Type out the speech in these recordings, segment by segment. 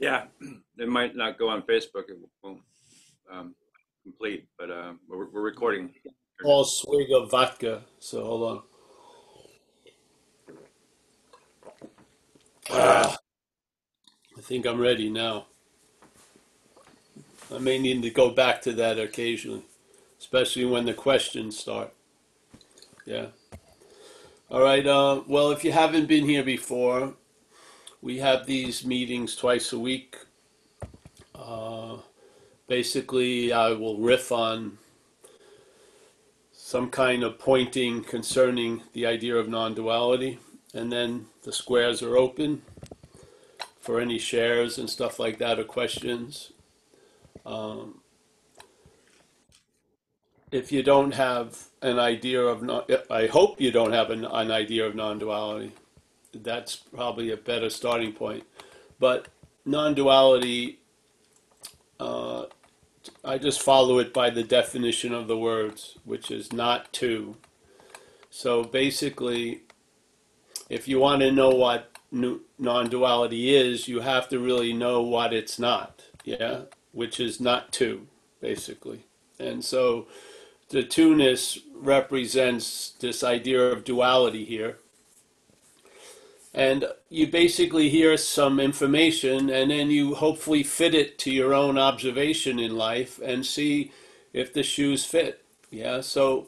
Yeah, it might not go on Facebook. It won't complete, but we're recording. Small swig of vodka. So hold on. Ah, I think I'm ready now. I may need to go back to that occasionally, especially when the questions start. Yeah. All right. Well, if you haven't been here before, we have these meetings twice a week. Uh, Basically, I will riff on some kind of pointing concerning the idea of non-duality, and then the squares are open for any shares and stuff like that or questions. Um, if you don't have an idea of non, I hope you don't have an idea of non-duality. That's probably a better starting point. But non-duality, uh, I just follow it by the definition of the words, which is not two. So basically, if you want to know what non-duality is, you have to really know what it's not. Yeah, which is not two, basically. And so the two-ness represents this idea of duality here. And you basically hear some information and then you hopefully fit it to your own observation in life and see if the shoes fit. Yeah, so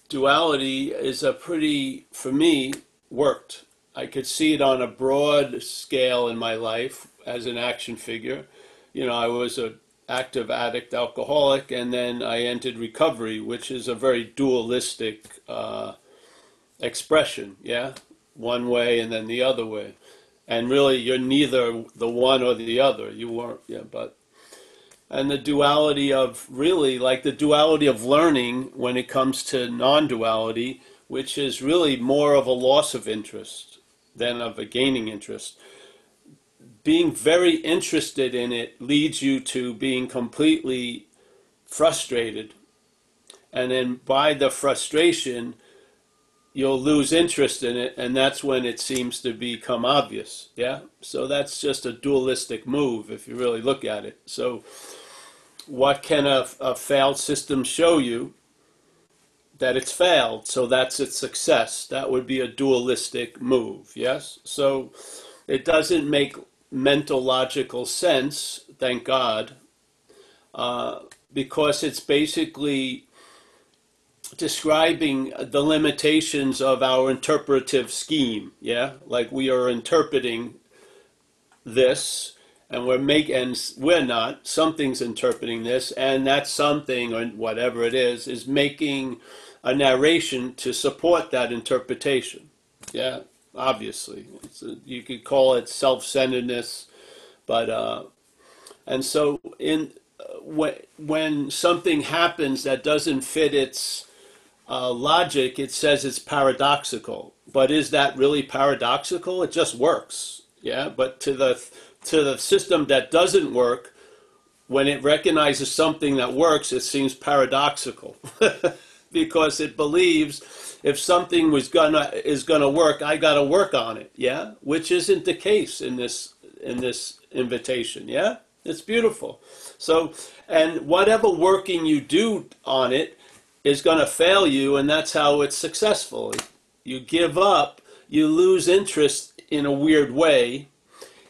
duality is a pretty, for me, worked. I could see it on a broad scale in my life as an action figure. You know, I was a active addict, alcoholic, and then I entered recovery, which is a very dualistic expression. Yeah, one way and then the other way, and really you're neither the one or the other. You weren't. Yeah, but and the duality of really like the duality of learning when it comes to non-duality, which is really more of a loss of interest than of a gaining interest. Being very interested in it leads you to being completely frustrated. And then by the frustration, you'll lose interest in it, and that's when it seems to become obvious. Yeah? So that's just a dualistic move if you really look at it. So what can a failed system show you? That it's failed, so that's its success. That would be a dualistic move, yes? So it doesn't make mental logical sense, thank God, because it's basically describing the limitations of our interpretive scheme, yeah? Like we are interpreting this and we're not, something's interpreting this, and that something or whatever it is making a narration to support that interpretation. Yeah, obviously. You could call it self-centeredness, but and so when something happens that doesn't fit its logic, it says it's paradoxical. But is that really paradoxical? It just works. Yeah, but to the system that doesn't work, when it recognizes something that works, it seems paradoxical because it believes if something is gonna work, I gotta work on it. Yeah, which isn't the case in this invitation. Yeah, it's beautiful. So, and whatever working you do on it is going to fail you, and that's how it's successful. You give up, you lose interest in a weird way.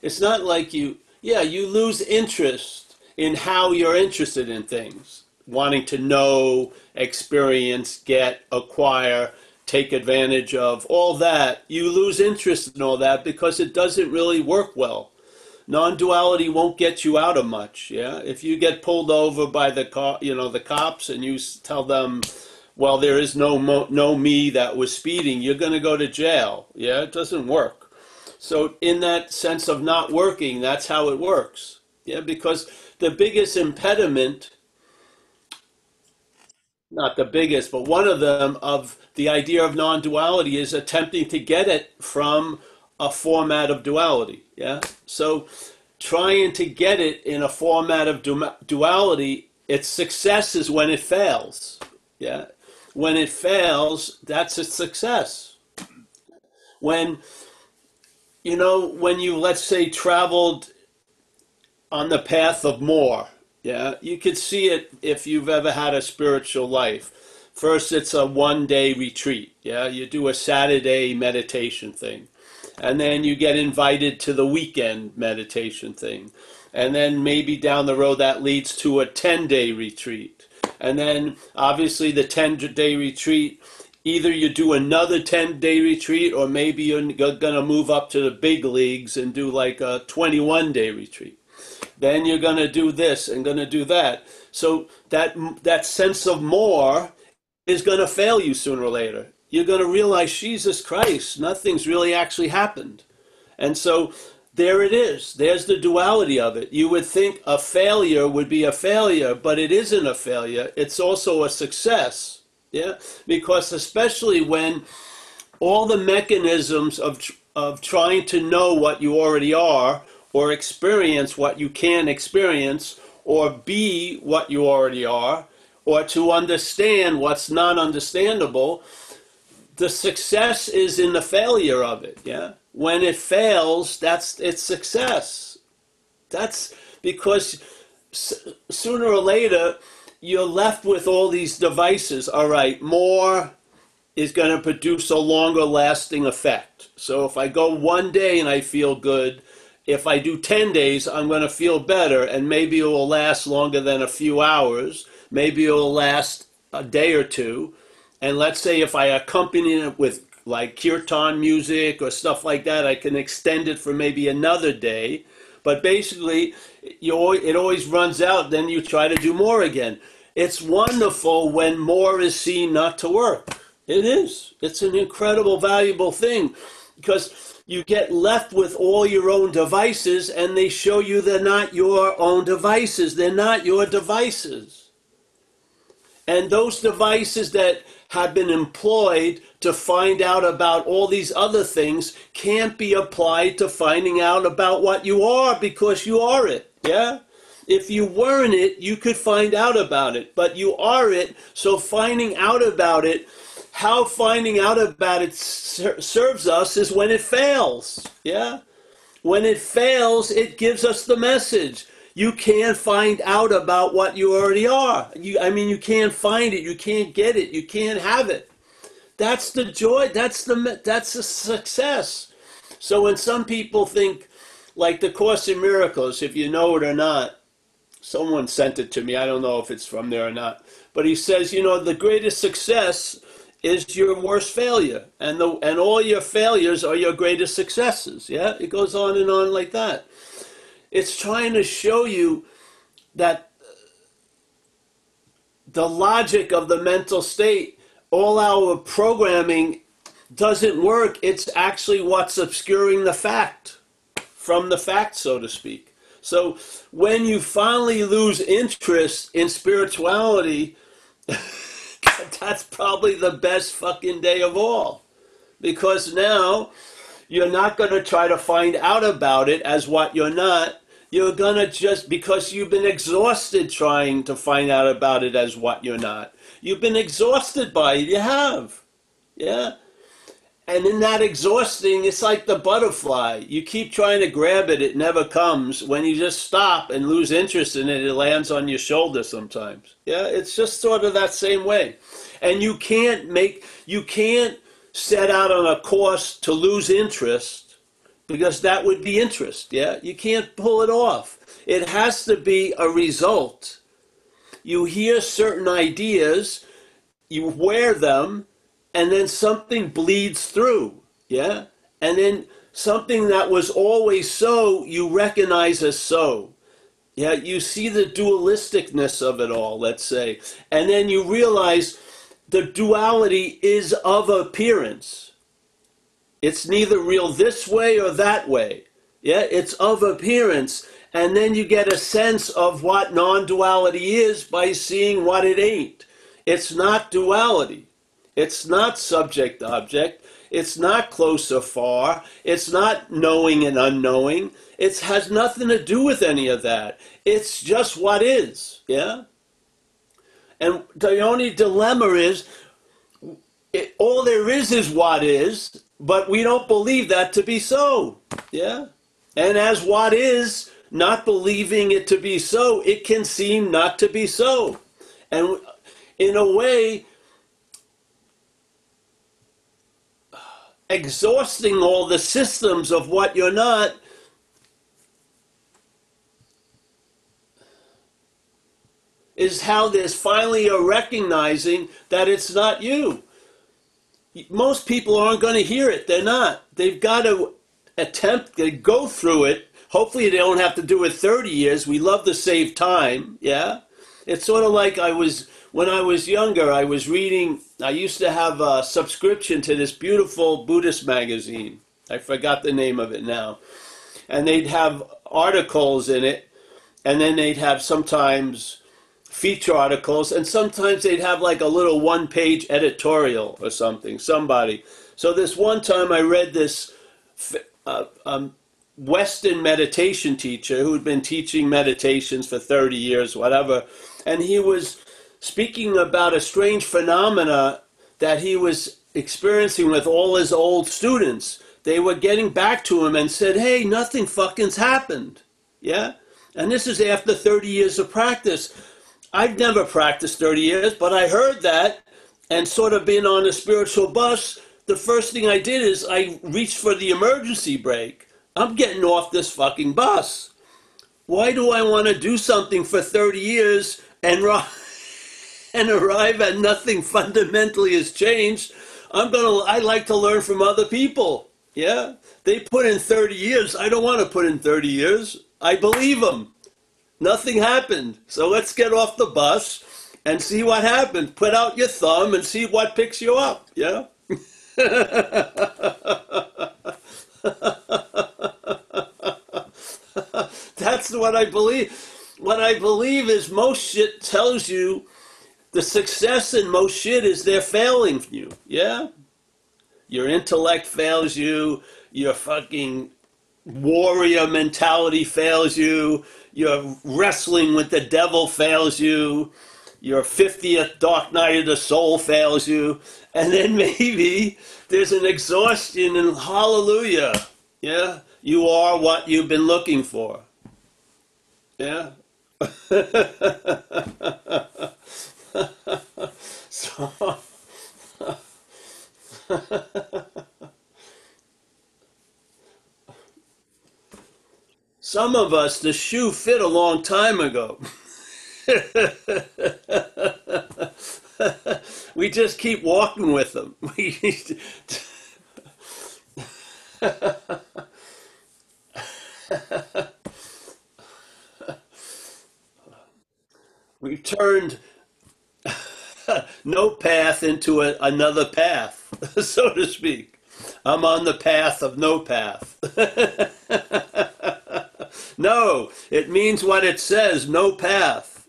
It's not like you lose interest in how you're interested in things, wanting to know, experience, get, acquire, take advantage of, all that. You lose interest in all that because it doesn't really work well. Non-duality won't get you out of much. Yeah, if you get pulled over by the car, the cops, and you tell them, "Well, there is no me that was speeding," you're going to go to jail. Yeah, it doesn't work. So, in that sense of not working, that's how it works. Yeah, because the biggest impediment, not the biggest, but one of them of the idea of non-duality is attempting to get it from a format of duality. Yeah, so trying to get it in a format of duality, its success is when it fails. Yeah, when it fails, that's its success. When when you, let's say, traveled on the path of more. Yeah, you could see it if you've ever had a spiritual life. First, it's a 1 day retreat. Yeah, you do a Saturday meditation thing. And then you get invited to the weekend meditation thing. And then maybe down the road that leads to a 10-day retreat. And then obviously the 10-day retreat, either you do another 10-day retreat or maybe you're going to move up to the big leagues and do like a 21-day retreat. Then you're going to do this and going to do that. So that sense of more is going to fail you sooner or later. You're going to realize, Jesus Christ, nothing's really actually happened. And so there it is. There's the duality of it. You would think a failure would be a failure, but it isn't a failure. It's also a success. Yeah, because especially when all the mechanisms of trying to know what you already are, or experience what you can experience, or be what you already are, or to understand what's not understandable, the success is in the failure of it. Yeah, when it fails, that's its success. That's because sooner or later you're left with all these devices. All right, more is going to produce a longer lasting effect. So if I go 1 day and I feel good, if I do 10 days, I'm going to feel better, and maybe it will last longer than a few hours. Maybe it will last a day or two. And let's say if I accompany it with like kirtan music or stuff like that, I can extend it for maybe another day. But basically, it always runs out. Then you try to do more again. It's wonderful when more is seen not to work. It is. It's an incredible, valuable thing, because you get left with all your own devices, and they show you they're not your own devices. They're not your devices. And those devices that have been employed to find out about all these other things can't be applied to finding out about what you are, because you are it. Yeah? If you weren't it, you could find out about it, but you are it. So finding out about it, how finding out about it serves us is when it fails. Yeah? When it fails, it gives us the message. You can't find out about what you already are. You can't find it. You can't get it. You can't have it. That's the joy. That's the success. So when some people think, like the Course in Miracles, if you know it or not, someone sent it to me. I don't know if it's from there or not. But he says, the greatest success is your worst failure. And all your failures are your greatest successes. Yeah? It goes on and on like that. It's trying to show you that the logic of the mental state, all our programming doesn't work. It's actually what's obscuring the fact from the fact, so to speak. So when you finally lose interest in spirituality, that's probably the best fucking day of all. Because now you're not going to try to find out about it as what you're not. You're going to just, because you've been exhausted trying to find out about it as what you're not. You've been exhausted by it. You have. Yeah? And in that exhausting, it's like the butterfly. You keep trying to grab it, it never comes. When you just stop and lose interest in it, it lands on your shoulder sometimes. Yeah? It's just sort of that same way. And you can't set out on a course to lose interest, because that would be interest. Yeah, you can't pull it off. It has to be a result. You hear certain ideas, you wear them, and then something bleeds through. Yeah, and then something that was always so, you recognize as so. Yeah, you see the dualisticness of it all, let's say, and then you realize the duality is of appearance. It's neither real this way or that way. Yeah, it's of appearance. And then you get a sense of what non-duality is by seeing what it ain't. It's not duality. It's not subject-object. It's not close or far. It's not knowing and unknowing. It has nothing to do with any of that. It's just what is. Yeah? And the only dilemma is, all there is what is, but we don't believe that to be so. Yeah? And as what is, not believing it to be so, it can seem not to be so. And in a way, exhausting all the systems of what you're not is how there's finally a recognizing that it's not you. Most people aren't going to hear it. They're not. They've got to attempt to go through it. Hopefully they don't have to do it 30 years. We love to save time, yeah? It's sort of like when I was younger, I was reading, I used to have a subscription to this beautiful Buddhist magazine. I forgot the name of it now. And they'd have articles in it, and then they'd have sometimes feature articles, and sometimes they'd have like a little one-page editorial or something, somebody. So this one time I read this Western meditation teacher who had been teaching meditations for 30 years, whatever, and he was speaking about a strange phenomena that he was experiencing with all his old students. They were getting back to him and said, hey, nothing fucking's happened. Yeah? And this is after 30 years of practice. I've never practiced 30 years, but I heard that and sort of been on a spiritual bus. The first thing I did is I reached for the emergency brake. I'm getting off this fucking bus. Why do I want to do something for 30 years and arrive at nothing fundamentally has changed? I like to learn from other people. Yeah? They put in 30 years. I don't want to put in 30 years. I believe them. Nothing happened. So let's get off the bus and see what happens. Put out your thumb and see what picks you up. Yeah? That's what I believe. What I believe is most shit tells you the success in most shit is they're failing you. Yeah? Your intellect fails you. Your fucking warrior mentality fails you. Your wrestling with the devil fails you. Your 50th dark night of the soul fails you. And then maybe there's an exhaustion and hallelujah. Yeah? You are what you've been looking for. Yeah? So, some of us, the shoe fit a long time ago. We just keep walking with them. We've turned no path into another path, so to speak. I'm on the path of no path. No, it means what it says, no path.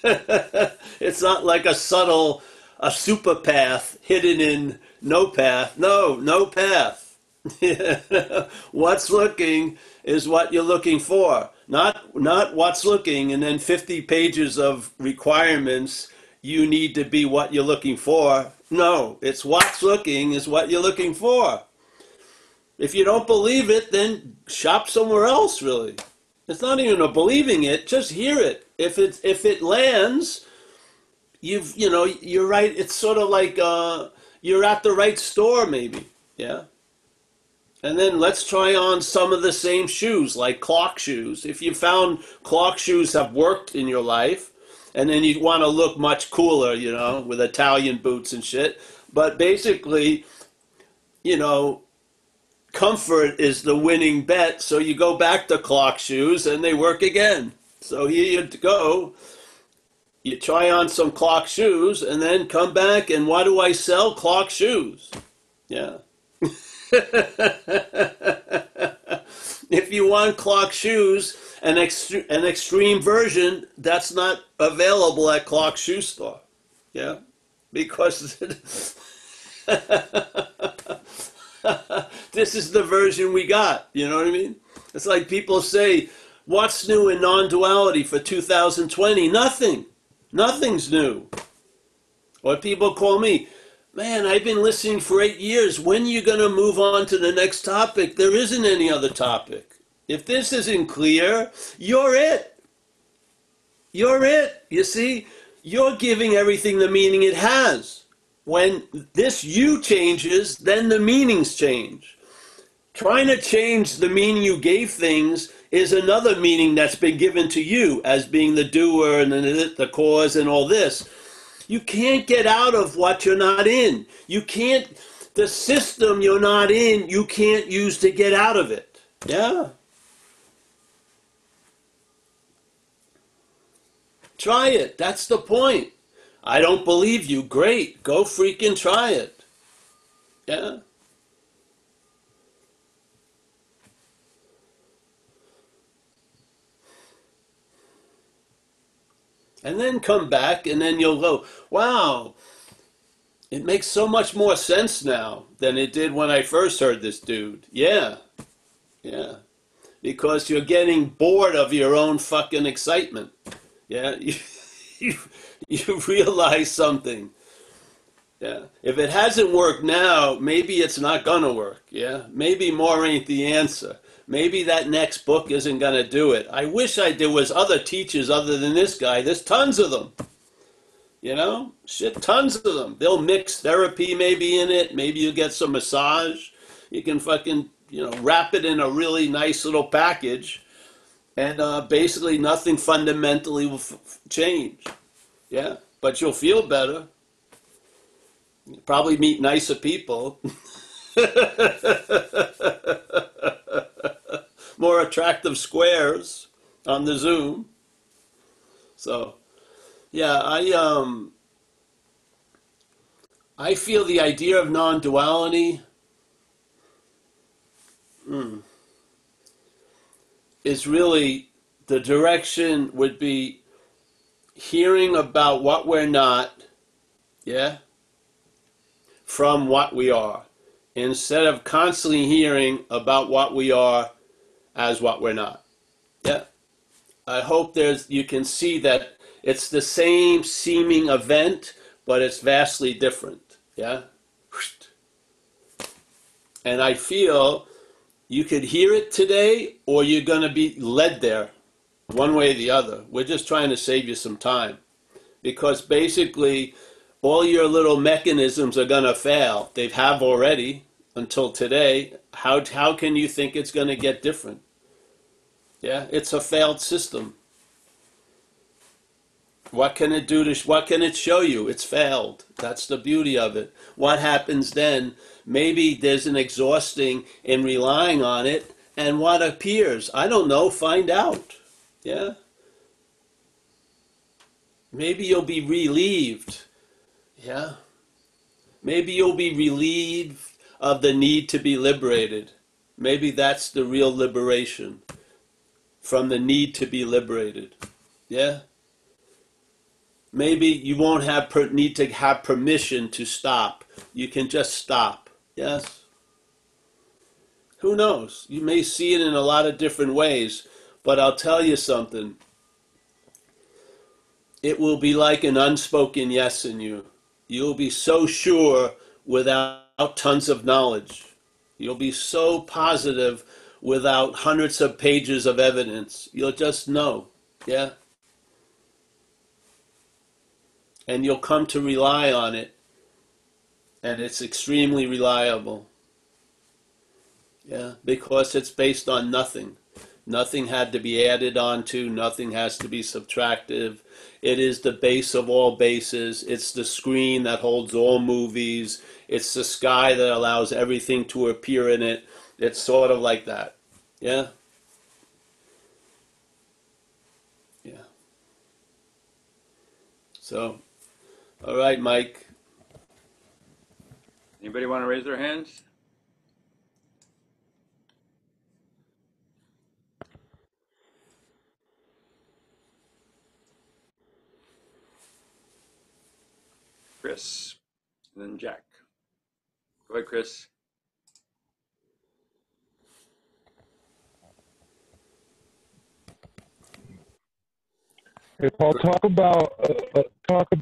It's not like a super path hidden in no path. No, no path. What's looking is what you're looking for. Not what's looking and then 50 pages of requirements. You need to be what you're looking for. No, it's what's looking is what you're looking for. If you don't believe it, then shop somewhere else, really. It's not even a believing it, just hear it. If it lands, you're right. It's sort of like you're at the right store, maybe. Yeah? And then let's try on some of the same shoes, like clock shoes. If you found clock shoes have worked in your life, and then you want to look much cooler, with Italian boots and shit. But basically, comfort is the winning bet. So you go back to clock shoes and they work again. So here you go. You try on some clock shoes and then come back and what do I sell? Clock shoes. Yeah. If you want clock shoes, an extreme version, that's not available at Clock Shoe Store. Yeah? Because this is the version we got. You know what I mean? It's like people say, what's new in non-duality for 2020? Nothing. Nothing's new. Or people call me, man, I've been listening for 8 years. When are you going to move on to the next topic? There isn't any other topic. If this isn't clear, you're it. You're it. You see, you're giving everything the meaning it has. When this you changes, then the meanings change. Trying to change the meaning you gave things is another meaning that's been given to you as being the doer and the cause and all this. You can't get out of what you're not in. You can't, the system you're not in, you can't use to get out of it. Yeah. Try it. That's the point. I don't believe you. Great. Go freaking try it. Yeah. And then come back and then you'll go, wow, it makes so much more sense now than it did when I first heard this dude. Yeah. Yeah. Because you're getting bored of your own fucking excitement. Yeah. You realize something. Yeah. If it hasn't worked now, maybe it's not going to work. Yeah. Maybe more ain't the answer. Maybe that next book isn't going to do it. I wish there was other teachers other than this guy. There's tons of them. You know? Shit, tons of them. They'll mix therapy maybe in it. Maybe you get some massage. You can fucking, wrap it in a really nice little package. And basically nothing fundamentally will change. Yeah? But you'll feel better. You'll probably meet nicer people. More attractive squares on the Zoom. So, yeah, I feel the idea of non-duality is really, the direction would be hearing about what we're not, yeah, from what we are, instead of constantly hearing about what we are as what we're not. Yeah. I hope you can see that it's the same seeming event, but it's vastly different. Yeah. And I feel you could hear it today, or you're going to be led there one way or the other. We're just trying to save you some time, because basically all your little mechanisms are going to fail. They have already until today. How can you think it's going to get different? Yeah, it's a failed system. What can it do what can it show you? It's failed. That's the beauty of it. What happens then? Maybe there's an exhausting in relying on it, and what appears? I don't know, find out. Yeah? Maybe you'll be relieved. Yeah? Maybe you'll be relieved of the need to be liberated. Maybe that's the real liberation, from the need to be liberated. Yeah? Maybe you won't need to have permission to stop. You can just stop. Yes? Who knows? You may see it in a lot of different ways, but I'll tell you something. It will be like an unspoken yes in you. You'll be so sure without tons of knowledge. You'll be so positive without hundreds of pages of evidence. You'll just know. Yeah? And you'll come to rely on it. And it's extremely reliable. Yeah? Because it's based on nothing. Nothing had to be added onto. Nothing has to be subtractive. It is the base of all bases. It's the screen that holds all movies. It's the sky that allows everything to appear in it. It's sort of like that. Yeah? Yeah. So, all right, Mike. Anybody want to raise their hands? Chris, and then Jack. Go ahead, Chris. If I'll talk a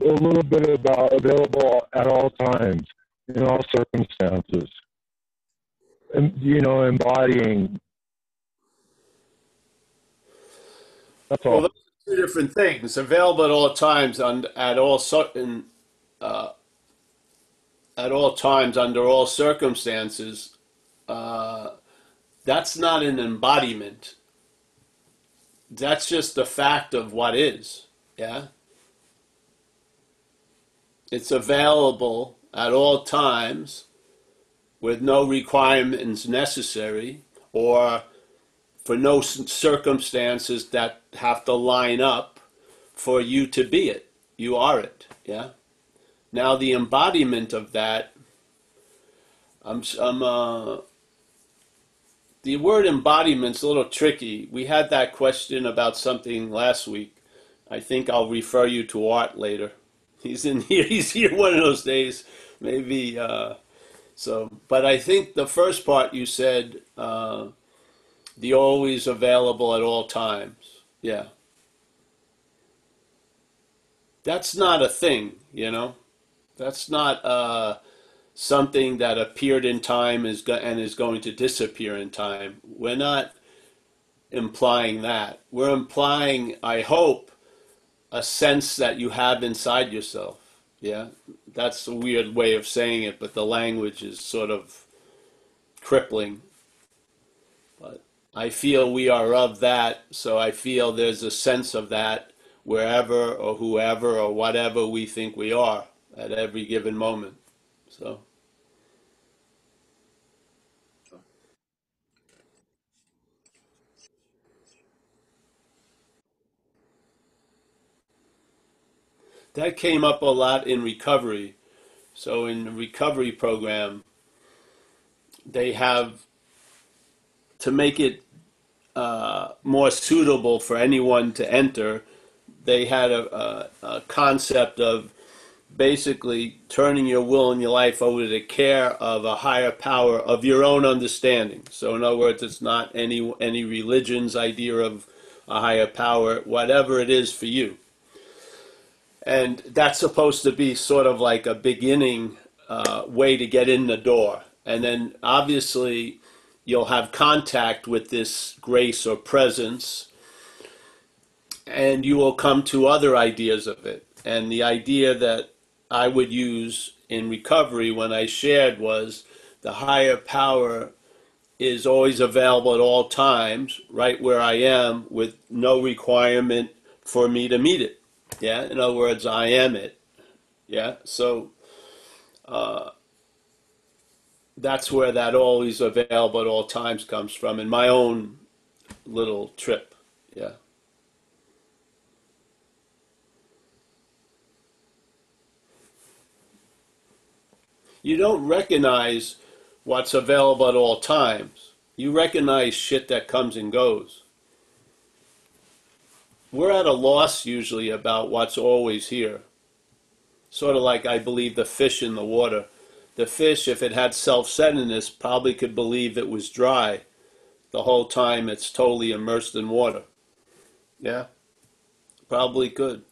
little bit about available at all times, in all circumstances, and embodying That's Well, those all. are two different things. Available at all times and uh, at all times under all circumstances. Uh, that's not an embodiment. That's just the fact of what is. Yeah, it's available at all times with no requirements necessary or for no circumstances that have to line up for you to be it. You are it. Yeah. Now the embodiment of that, the word embodiment's a little tricky. We had that question about something last week. I think I'll refer you to Art later. He's in here. He's here one of those days. Maybe so. But I think the first part you said, the always available at all times. Yeah, that's not a thing. That's not something that appeared in time and is going to disappear in time. We're not implying that. We're implying, I hope, a sense that you have inside yourself. Yeah, that's a weird way of saying it, but the language is sort of crippling. But I feel we are of that, so I feel there's a sense of that wherever or whoever or whatever we think we are at every given moment. So that came up a lot in recovery. So in the recovery program, they have to make it more suitable for anyone to enter. They had a concept of basically turning your will and your life over to the care of a higher power of your own understanding. So in other words, it's not any religion's idea of a higher power, whatever it is for you. And that's supposed to be sort of like a beginning way to get in the door. And then obviously you'll have contact with this grace or presence, and you will come to other ideas of it. And the idea that I would use in recovery when I shared was the higher power is always available at all times, right where I am, with no requirement for me to meet it. Yeah, in other words, I am it. Yeah, so that's where that always available at all times comes from in my own little trip. Yeah. You don't recognize what's available at all times. You recognize shit that comes and goes. We're at a loss usually about what's always here. Sort of like I believe the fish in the water. The fish, if it had self-centeredness, probably could believe it was dry the whole time it's totally immersed in water. Yeah, probably could.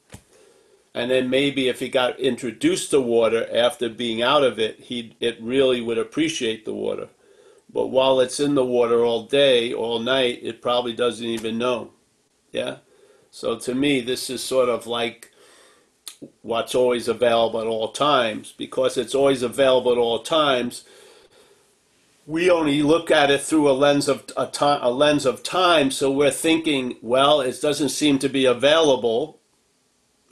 And then maybe if he got introduced to water after being out of it, it really would appreciate the water. But while it's in the water all day, all night, it probably doesn't even know. Yeah. So to me, this is sort of like what's always available at all times. Because it's always available at all times, we only look at it through a lens of time. So we're thinking, well, it doesn't seem to be available,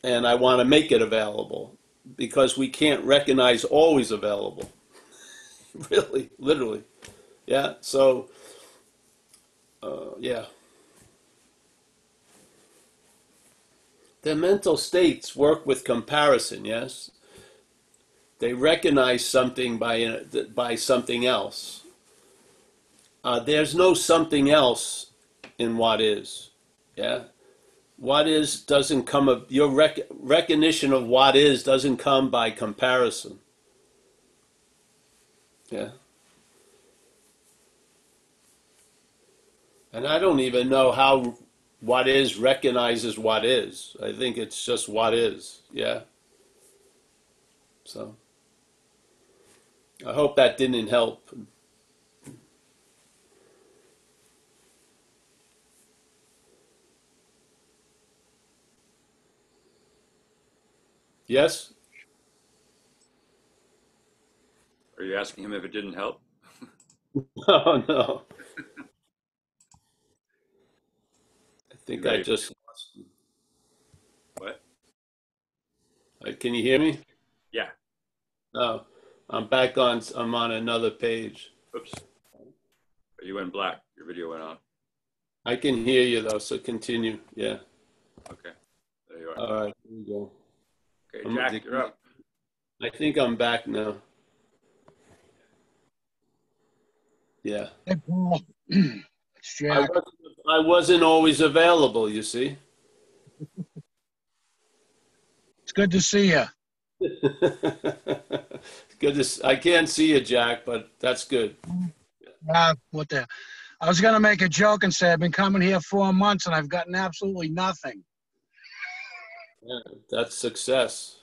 and I want to make it available because we can't recognize always available. Really, literally. Yeah. So, yeah. The mental states work with comparison. Yes, they recognize something by something else. There's no something else in what is. Yeah. What is doesn't come of your recognition of what is doesn't come by comparison. Yeah. And I don't even know how what is recognizes what is. I think it's just what is. Yeah. So I hope that didn't help. Yes? Are you asking him if it didn't help? Oh, no. I You think I ready? just lost you. What? Can you hear me? Yeah. Oh, I'm back on. I'm on another page. Oops. You went black. Your video went on. I can hear you though, so continue. Yeah. Okay. There you are. All right. Here we go. Okay, Jack, you're up. I think I'm back now. Yeah. Hey, Paul. It's I Jack. wasn't, I wasn't always available, you see. It's good to see you. Good to, I can't see you, Jack, but that's good. What the? I was going to make a joke and say I've been coming here 4 months and I've gotten absolutely nothing. Yeah, that's success.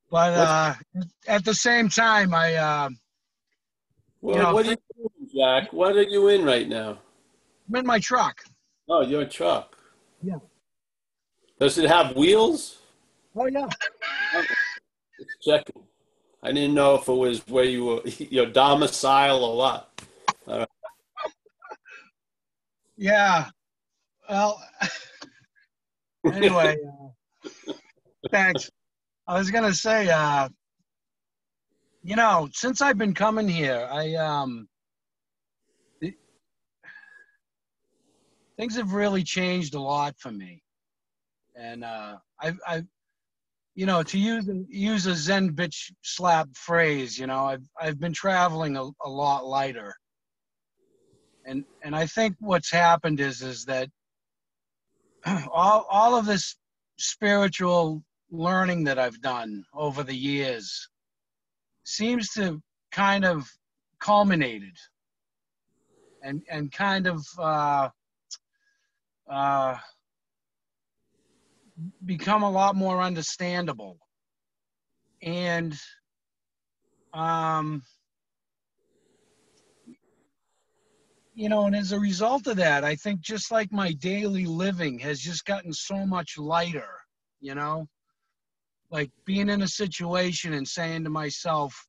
But at the same time, Well, what are you doing, Jack? What are you in right now? I'm in my truck. Oh, your truck. Yeah. Does it have wheels? Oh, yeah. Just checking. I didn't know if it was where you were, your domicile or what. All right. Yeah. Well, anyway, thanks. I was going to say, since I've been coming here, things have really changed a lot for me. And to use a Zen bitch slap phrase, I've been traveling a lot lighter. And I think what's happened is that all of this spiritual learning that I've done over the years seems to kind of culminated and kind of become a lot more understandable. And and as a result of that, I think just like my daily living has just gotten so much lighter, like being in a situation and saying to myself,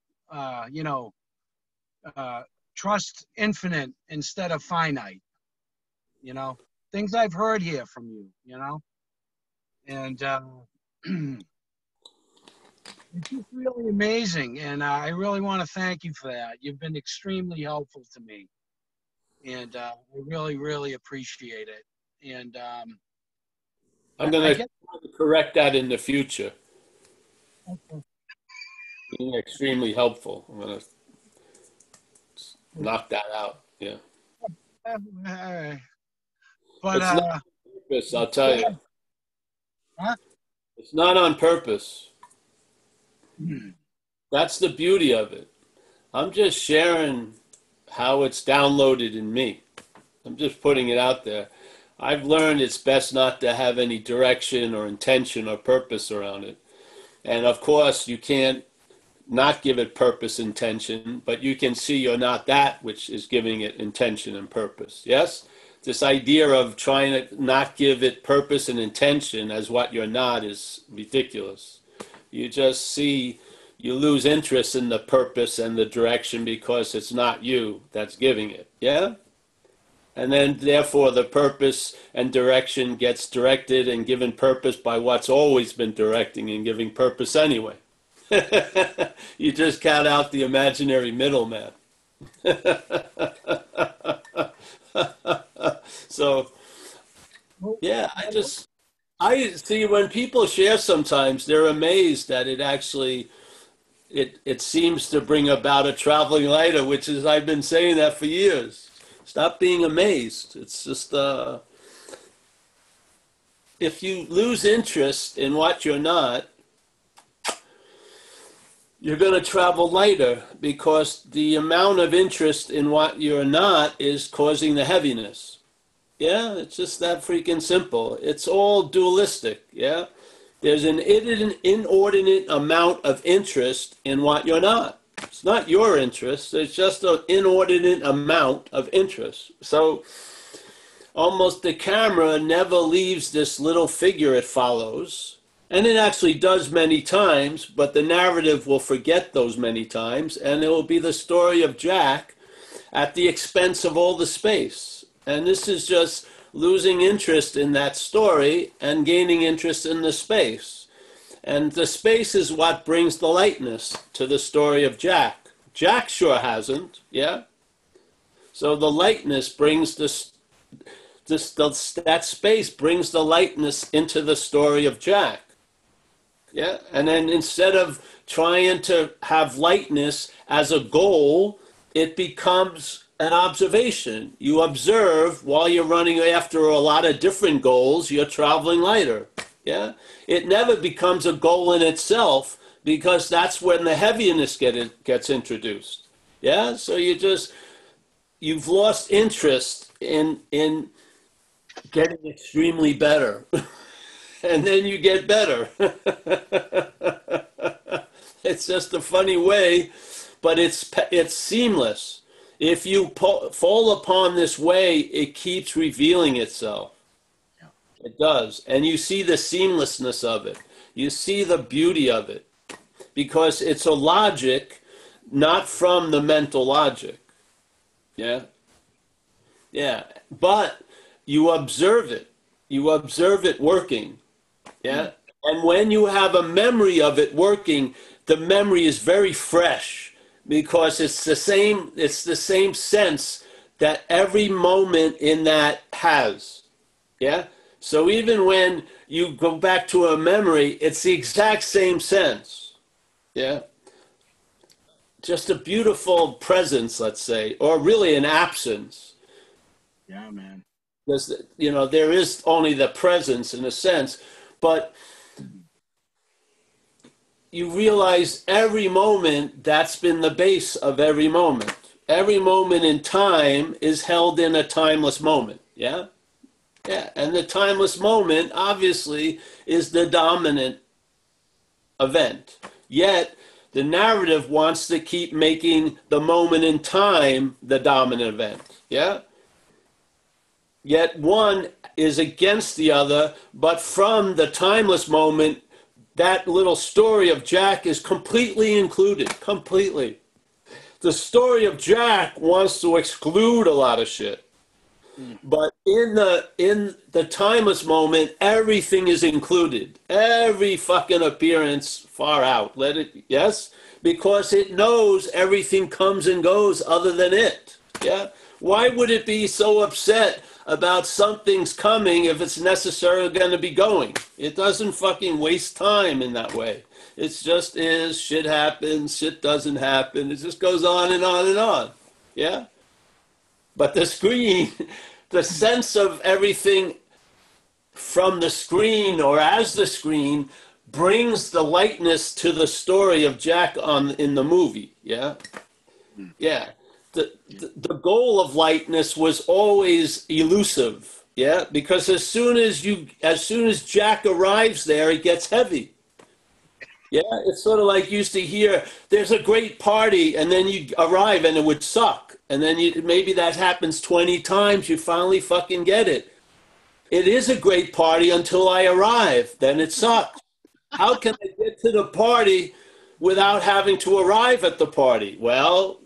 trust infinite instead of finite, things I've heard here from you, and it's just really amazing. And I really want to thank you for that. You've been extremely helpful to me. And I really, really appreciate it. And I'm going to correct that in the future. Okay. Being extremely helpful. I'm going to knock that out. Yeah. All right. But it's not on purpose, I'll tell you. Huh? It's not on purpose. That's the beauty of it. I'm just sharing how it's downloaded in me. I'm just putting it out there. I've learned it's best not to have any direction or intention or purpose around it. And of course, you can't not give it purpose, intention, but you can see you're not that which is giving it intention and purpose. Yes? This idea of trying to not give it purpose and intention as what you're not is ridiculous. You just see, you lose interest in the purpose and the direction because it's not you that's giving it. Yeah? And then therefore the purpose and direction gets directed and given purpose by what's always been directing and giving purpose anyway. You just cut out the imaginary middleman. So, yeah, I see when people share sometimes, they're amazed that it actually, it seems to bring about a traveling lighter, which is, I've been saying that for years. Stop being amazed. It's just, if you lose interest in what you're not, you're going to travel lighter because the amount of interest in what you're not is causing the heaviness. Yeah, it's just that freaking simple. It's all dualistic, yeah? There's an inordinate amount of interest in what you're not. It's not your interest. It's just an inordinate amount of interest. So almost the camera never leaves this little figure it follows. And it actually does many times, but the narrative will forget those many times, and it will be the story of Jack at the expense of all the space. And this is just losing interest in that story and gaining interest in the space. And the space is what brings the lightness to the story of Jack. Jack sure hasn't, yeah? So the lightness brings that space brings the lightness into the story of Jack. Yeah, and then instead of trying to have lightness as a goal, it becomes an observation. You observe while you're running after a lot of different goals, you're traveling lighter. Yeah, it never becomes a goal in itself because that's when the heaviness gets introduced. Yeah, so you've lost interest in getting extremely better. And then you get better. It's just a funny way, but it's seamless. If you fall upon this way, it keeps revealing itself. Yeah. It does. And you see the seamlessness of it. You see the beauty of it. Because it's a logic, not from the mental logic. Yeah? Yeah. But you observe it. You observe it working. Yeah. And when you have a memory of it working, the memory is very fresh because it's the same sense that every moment in that has. Yeah. So even when you go back to a memory, it's the exact same sense. Yeah. Just a beautiful presence, let's say, or really an absence. Yeah, man. Because, there is only the presence in a sense, but you realize every moment that's been the base of every moment. Every moment in time is held in a timeless moment. Yeah? Yeah. And the timeless moment, obviously, is the dominant event. Yet, the narrative wants to keep making the moment in time the dominant event. Yeah? Yet one is against the other, but from the timeless moment, that little story of Jack is completely included, completely. The story of Jack wants to exclude a lot of shit. But in the timeless moment, everything is included. Every fucking appearance far out. Yes? Because it knows everything comes and goes other than it. Yeah? Why would it be so upset about something's coming if it's necessarily going to be going? It doesn't fucking waste time in that way. It's just is, shit happens, shit doesn't happen. It just goes on and on and on. Yeah? But the screen, the sense of everything from the screen or as the screen brings the lightness to the story of Jack in the movie. Yeah? Yeah. The goal of lightness was always elusive, yeah, because as soon as Jack arrives there, it gets heavy. Yeah, it's sort of like you used to hear, there's a great party, and then you arrive and it would suck, and then maybe that happens 20 times, you finally fucking get it. It is a great party until I arrive, then it sucks. How can I get to the party without having to arrive at the party? Well.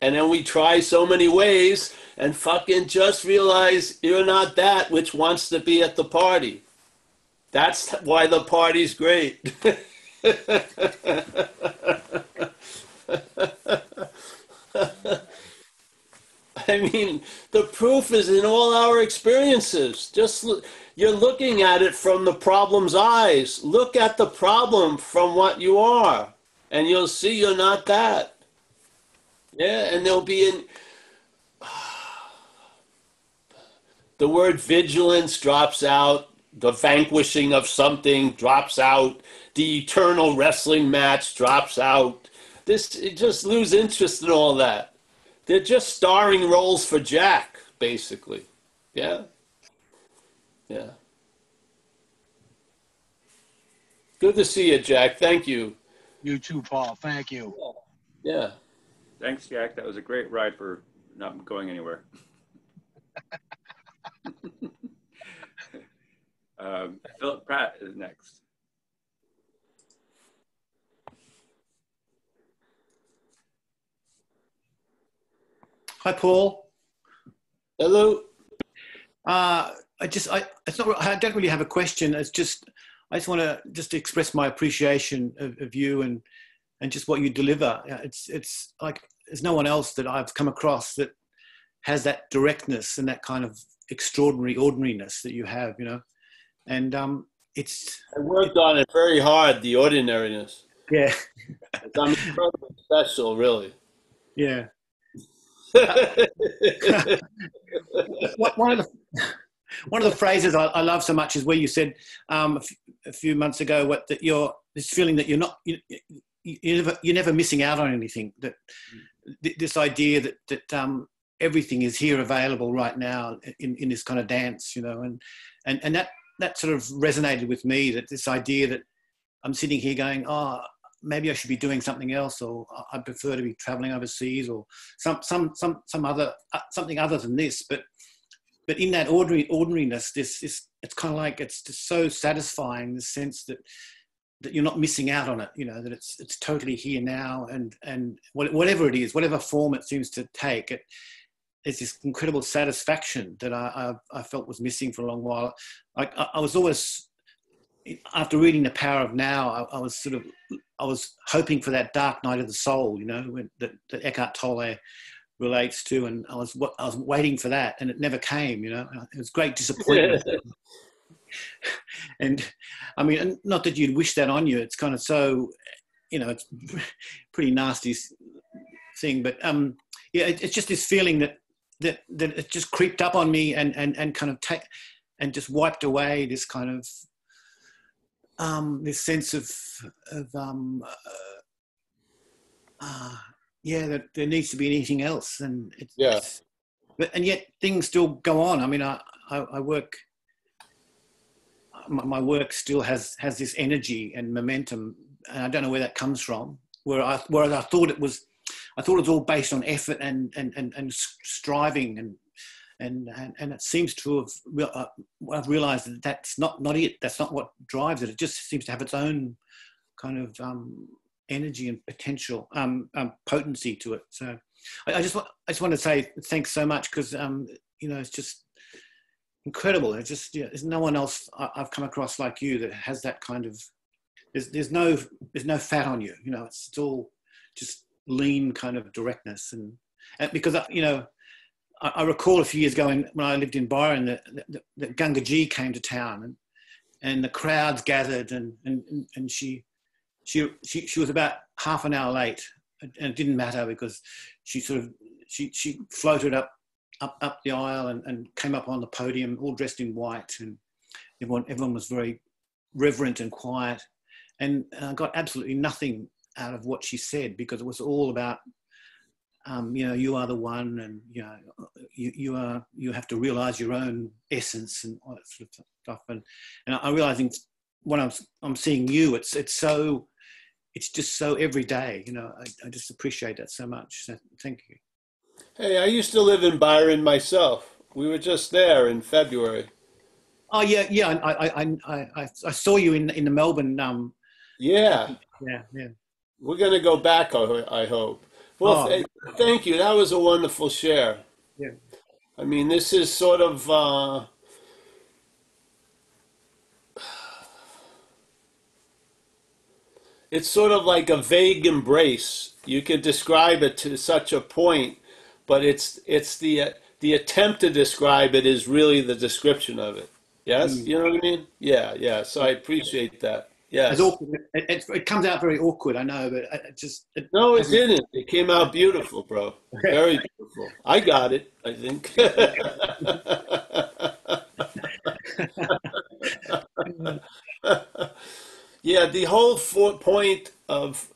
And then we try so many ways and fucking just realize you're not that which wants to be at the party. That's why the party's great. I mean, the proof is in all our experiences. You're looking at it from the problem's eyes. Look at the problem from what you are, and you'll see you're not that. Yeah, and there'll be the word vigilance drops out, the vanquishing of something drops out, the eternal wrestling match drops out. You just lose interest in all that. They're just starring roles for Jack, basically. Yeah? Yeah. Good to see you, Jack. Thank you. You too, Paul. Thank you. Yeah. Thanks, Jack. That was a great ride for not going anywhere. Philip Pratt is next. Hi, Paul. Hello. I don't really have a question. I just want to just express my appreciation of you and just what you deliver. It's like there's no one else that I've come across that has that directness and that kind of extraordinary ordinariness that you have, and I worked on it very hard, the ordinariness. yeah, I'm incredibly special, really. yeah. One of the phrases I love so much is where you said a few months ago this feeling that you're never missing out on anything. That this idea that everything is here available right now in this kind of dance, and that sort of resonated with me. That this idea that I'm sitting here going, oh, maybe I should be doing something else, or I prefer to be traveling overseas, or something other than this. But in that ordinariness, it's kind of like it's just so satisfying, the sense that you're not missing out on it. That it's totally here now, and whatever it is, whatever form it seems to take, it's this incredible satisfaction that I felt was missing for a long while. I was always, after reading The Power of Now, I was hoping for that dark night of the soul, that Eckhart Tolle relates to, and I was waiting for that, and it never came. It was great disappointment. And I mean, not that you'd wish that on you. It's kind of so, it's pretty nasty thing. But yeah, it's just this feeling that it just creeped up on me and kind of and just wiped away this kind of this sense of that there needs to be anything else, and and yet things still go on. I mean, I work. My work still has this energy and momentum, and I don't know where that comes from. Whereas I thought it was all based on effort and striving, and it seems to have. I've realised that that's not it. That's not what drives it. It just seems to have its own kind of energy and potential, potency to it. So I just want to say thanks so much, because it's just incredible. It's just there's no one else I've come across like you that has that kind of. There's no fat on you. It's all just lean kind of directness, and because I recall a few years ago when I lived in Byron that Gangaji came to town, and the crowds gathered, and she was about half an hour late, and it didn't matter because she floated up the aisle and came up on the podium all dressed in white, and everyone was very reverent and quiet, and I got absolutely nothing out of what she said, because it was all about you are the one, and you have to realize your own essence and all that sort of stuff, and I'm realizing when I'm seeing you, it's just so every day. I just appreciate that so much. So thank you. Hey, I used to live in Byron myself. We were just there in February. Oh yeah. I saw you in the Melbourne. Yeah. Yeah. We're going to go back, I hope. Well, thank you. That was a wonderful share. Yeah. I mean, this is sort of it's sort of like a vague embrace. You could describe it to such a point, but it's the attempt to describe it is really the description of it. Yes, you know what I mean? Yeah. So I appreciate that. Yes. It comes out very awkward, I know, but no, it didn't. It came out beautiful, bro. Very beautiful. I got it, I think. Yeah, the whole point of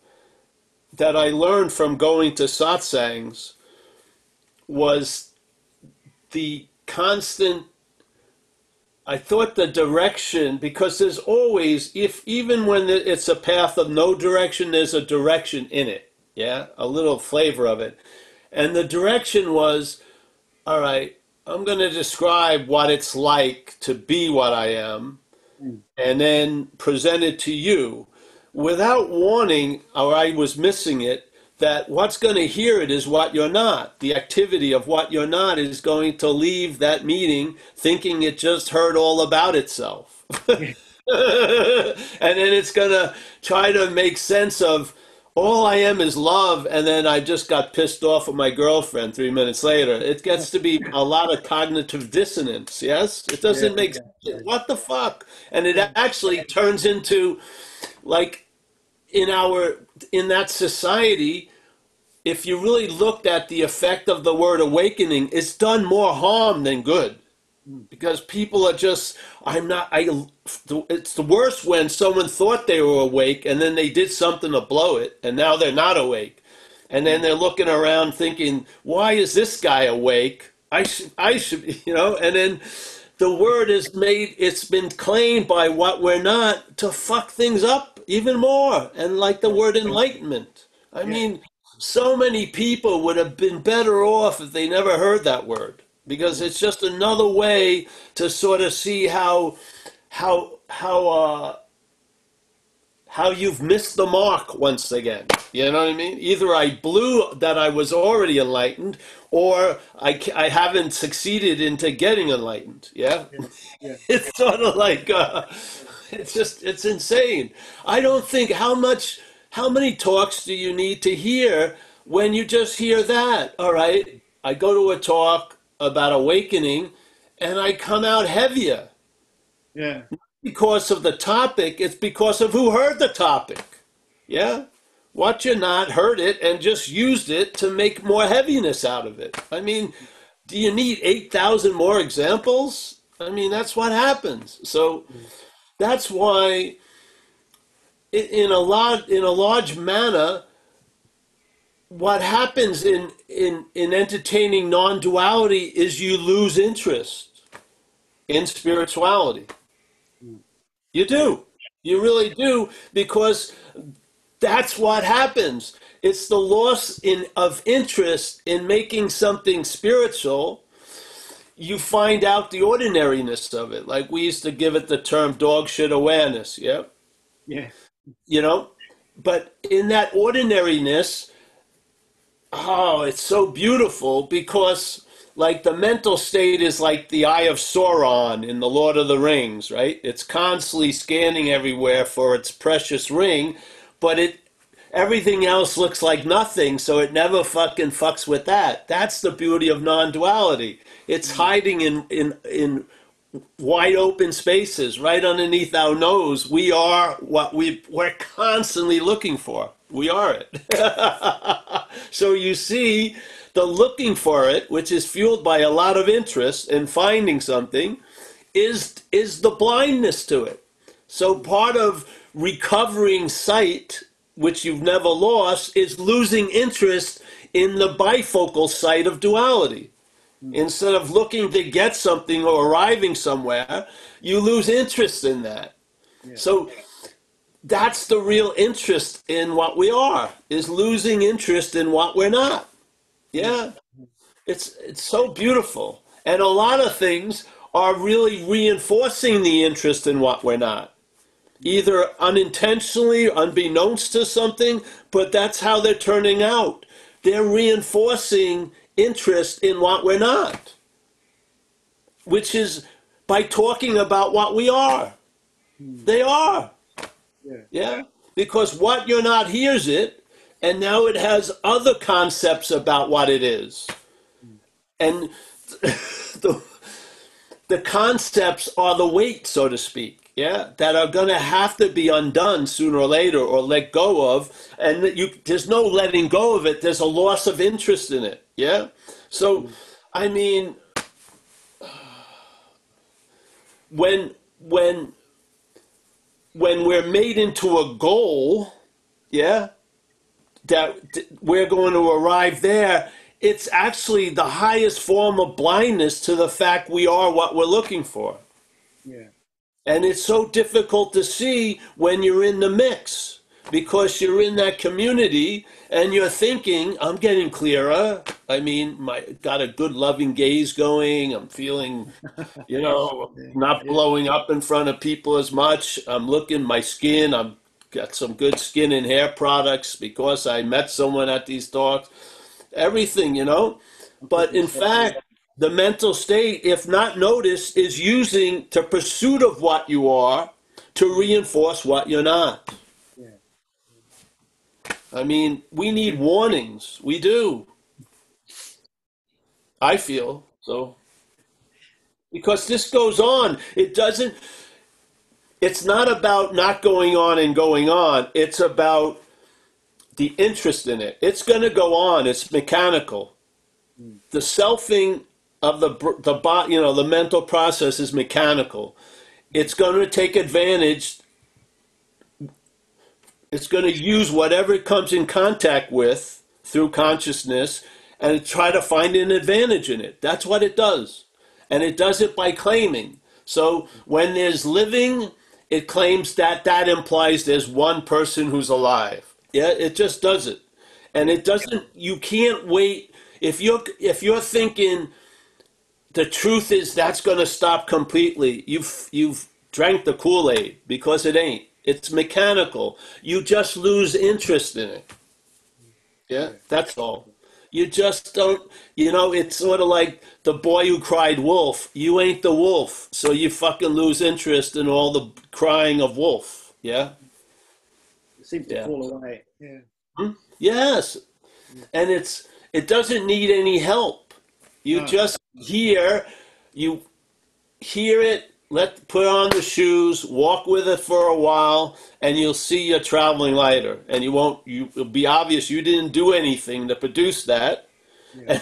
that I learned from going to satsangs was the constant. I thought the direction, because there's always, even when it's a path of no direction, there's a direction in it. Yeah, a little flavor of it. And the direction was, all right, I'm going to describe what it's like to be what I am, and then present it to you. Without warning, or I was missing it, that what's going to hear it is what you're not. The activity of what you're not is going to leave that meeting thinking it just heard all about itself. Yeah. And then it's going to try to make sense of all I am is love, and then I just got pissed off with my girlfriend 3 minutes later. It gets to be a lot of cognitive dissonance, yes? It doesn't make sense. What the fuck? And it actually turns into, like, in that society, if you really looked at the effect of the word awakening, it's done more harm than good. Because people are just, it's the worst when someone thought they were awake and then they did something to blow it and now they're not awake. And then they're looking around thinking, why is this guy awake? I should, and then the word is it's been claimed by what we're not to fuck things up even more. And like the word enlightenment. I mean, so many people would have been better off if they never heard that word. Because it's just another way to sort of see how you've missed the mark once again. You know what I mean? Either I blew that I was already enlightened, or I haven't succeeded into getting enlightened. Yeah, It's sort of like it's insane. I don't think how many talks do you need to hear when you just hear that? All right, I go to a talk about awakening and I come out heavier. Yeah. Not because of the topic, it's because of who heard the topic. Yeah? What you not heard it and just used it to make more heaviness out of it. I mean, do you need 8,000 more examples? I mean, that's what happens. So that's why in a large manner, what happens in entertaining non-duality is you lose interest in spirituality. You do. You really do, because that's what happens. It's the loss of interest in making something spiritual. You find out the ordinariness of it. Like we used to give it the term dog shit awareness. Yeah. Yeah. But in that ordinariness, it's so beautiful because, like, the mental state is like the Eye of Sauron in The Lord of the Rings, right? It's constantly scanning everywhere for its precious ring, but everything else looks like nothing, so it never fucking fucks with that. That's the beauty of non-duality. It's hiding in wide open spaces right underneath our nose. We are what we're constantly looking for. We are it. So you see, the looking for it, which is fueled by a lot of interest in finding something, is the blindness to it. So part of recovering sight, which you've never lost, is losing interest in the bifocal sight of duality. Instead of looking to get something or arriving somewhere, you lose interest in that. Yeah. So that's the real interest in what we are, is losing interest in what we're not. Yeah. It's so beautiful. And a lot of things are really reinforcing the interest in what we're not. Either unintentionally, unbeknownst to something, but that's how they're turning out. They're reinforcing interest in what we're not, which is by talking about what we are. They are. Yeah. Because what you're not hears it, and now it has other concepts about what it is. And the concepts are the weight, so to speak, that are going to have to be undone sooner or later or let go of. And there's no letting go of it. There's a loss of interest in it. Yeah. So, I mean, when we're made into a goal, that we're going to arrive there, it's actually the highest form of blindness to the fact we are what we're looking for. Yeah. And it's so difficult to see when you're in the mix, because you're in that community and you're thinking, I'm getting clearer. I mean, got a good loving gaze going. I'm feeling, not blowing up in front of people as much. I'm looking, my skin, I'm got some good skin and hair products because I met someone at these talks. Everything, you know. But in fact, the mental state, if not noticed, is using the pursuit of what you are to reinforce what you're not. I mean, we need warnings. We do. I feel so. Because this goes on. It's not about not going on and going on. It's about the interest in it. It's going to go on. It's mechanical. The selfing of the mental process is mechanical. It's going to take advantage. It's going to use whatever it comes in contact with through consciousness and try to find an advantage in it. That's what it does. And it does it by claiming. So when there's living, it claims that implies there's one person who's alive. Yeah, it just does it. And it doesn't, you can't wait. If you're thinking the truth is that's going to stop completely, you've drank the Kool-Aid, because it ain't. It's mechanical. You just lose interest in it. Yeah, that's all. You just don't, it's sort of like the boy who cried wolf. You ain't the wolf, so you fucking lose interest in all the crying of wolf. Yeah? It seems to fall away. Yeah. Yes. And it doesn't need any help. You just hear it, put on the shoes, walk with it for a while, and you'll see you're traveling lighter. And it'll be obvious you didn't do anything to produce that. Yeah.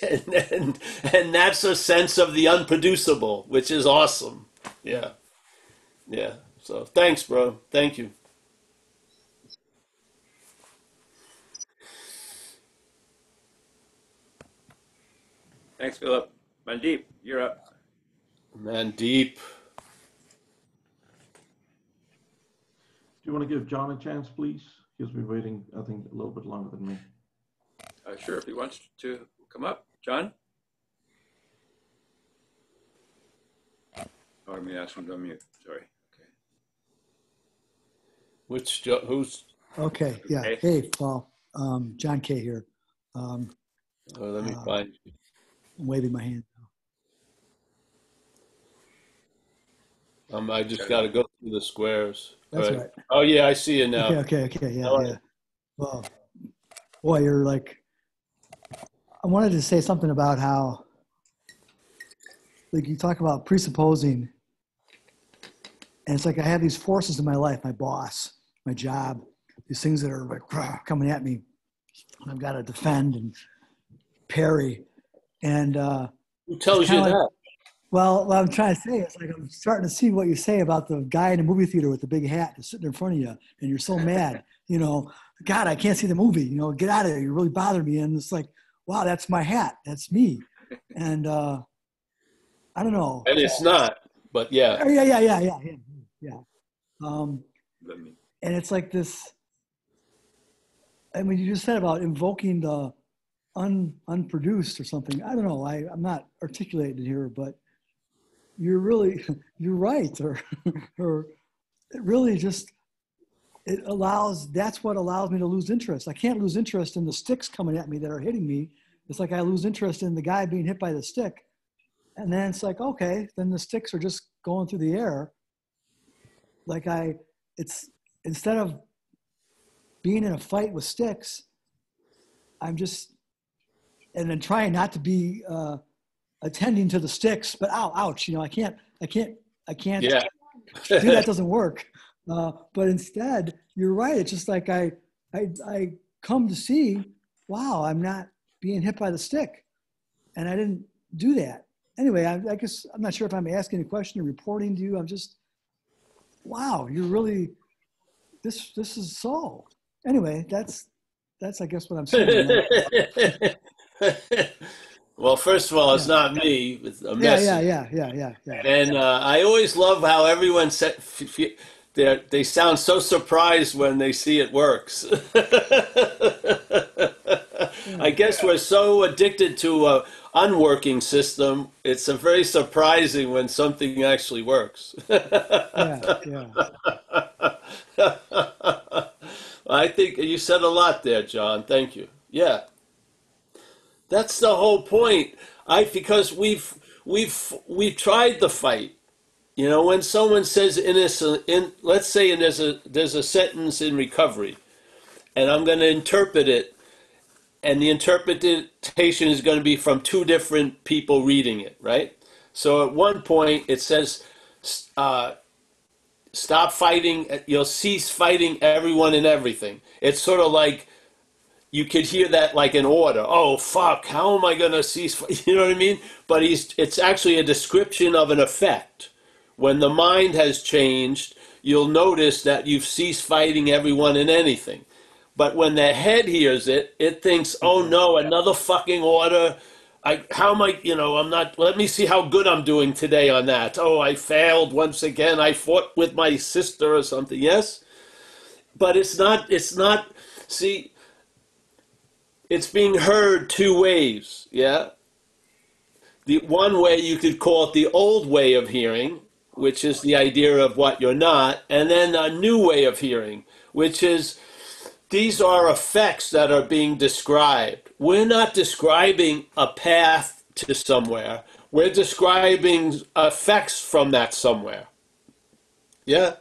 And that's a sense of the unproducible, which is awesome. Yeah. Yeah. So thanks, bro. Thank you. Thanks, Philip. Mandeep, you're up. Mandeep. Do you want to give John a chance, please? He's been waiting, I think, a little bit longer than me. Sure, if he wants to come up. John? Oh, I'm going to ask him to unmute. Sorry. Okay. Who's? Okay, yeah. Okay. Hey, Paul. John K. here. Let me find you. I'm waving my hand. I just got to go through the squares. That's right. Oh, yeah, I see you now. Okay, yeah. Well, boy, you're like, I wanted to say something about how, like, you talk about presupposing, and it's like I have these forces in my life, my boss, my job, these things that are like coming at me, and I've got to defend and parry. And who tells you that? Well, what I'm trying to say is, like, I'm starting to see what you say about the guy in the movie theater with the big hat that's sitting in front of you, and you're so mad, God, I can't see the movie, get out of there. You really bother me. And it's like, wow, that's my hat. That's me. And I don't know. And it's not, but yeah. Yeah. And it's like this, and when you just said about invoking the unproduced or something, I don't know. I'm not articulating here, but you're right. Or it really just, that's what allows me to lose interest. I can't lose interest in the sticks coming at me that are hitting me. It's like I lose interest in the guy being hit by the stick. And then it's like, okay, then the sticks are just going through the air. Like it's instead of being in a fight with sticks, I'm just, and then trying not to be attending to the sticks, but ouch, I can't Yeah. do that. Doesn't work. But instead, you're right. It's just like I come to see, wow, I'm not being hit by the stick, and I didn't do that. Anyway, I guess I'm not sure if I'm asking a question or reporting to you. I'm just, wow, you're really, this is so. Anyway, that's I guess what I'm saying. Well, first of all, it's not me. It's a message. Yeah. And I always love how everyone they sound so surprised when they see it works. I guess we're so addicted to a unworking system. It's very surprising when something actually works. Yeah. I think you said a lot there, John. Thank you. Yeah, that's the whole point. Because we've tried the fight. You know, when someone says let's say there's a sentence in recovery, and I'm going to interpret it, and the interpretation is going to be from two different people reading it, right? So at one point it says, stop fighting, you'll cease fighting everyone and everything. It's sort of like you could hear that like an order. Oh, fuck, how am I going to cease? You know what I mean? But it's actually a description of an effect. When the mind has changed, you'll notice that you've ceased fighting everyone and anything. But when the head hears it, it thinks, oh no, another fucking order. How am I, I'm not, let me see how good I'm doing today on that. Oh, I failed once again. I fought with my sister or something. Yes? But it's not, see, it's being heard two ways. Yeah? The one way you could call it the old way of hearing, which is the idea of what you're not, and then a new way of hearing, which is these are effects that are being described. We're not describing a path to somewhere. We're describing effects from that somewhere. Yeah?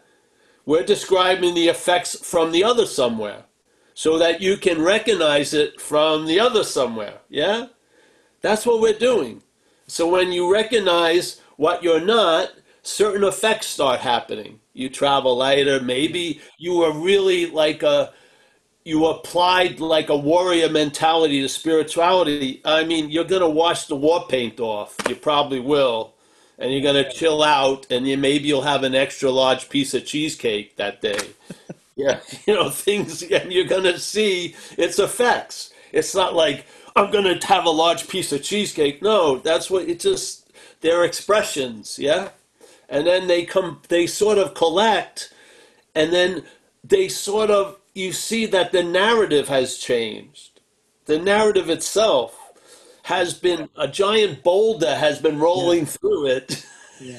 We're describing the effects from the other somewhere so that you can recognize it from the other somewhere. Yeah? That's what we're doing. So when you recognize what you're not, certain effects start happening. You travel lighter. Maybe you were really you applied like a warrior mentality to spirituality. I mean, you're going to wash the war paint off. You probably will. And you're going to chill out, and maybe you'll have an extra large piece of cheesecake that day. Yeah, things, and you're going to see its effects. It's not like, I'm going to have a large piece of cheesecake. No, that's what, they're expressions, yeah? And then they sort of collect, and then you see that the narrative has changed. The narrative itself has been, a giant boulder has been rolling through it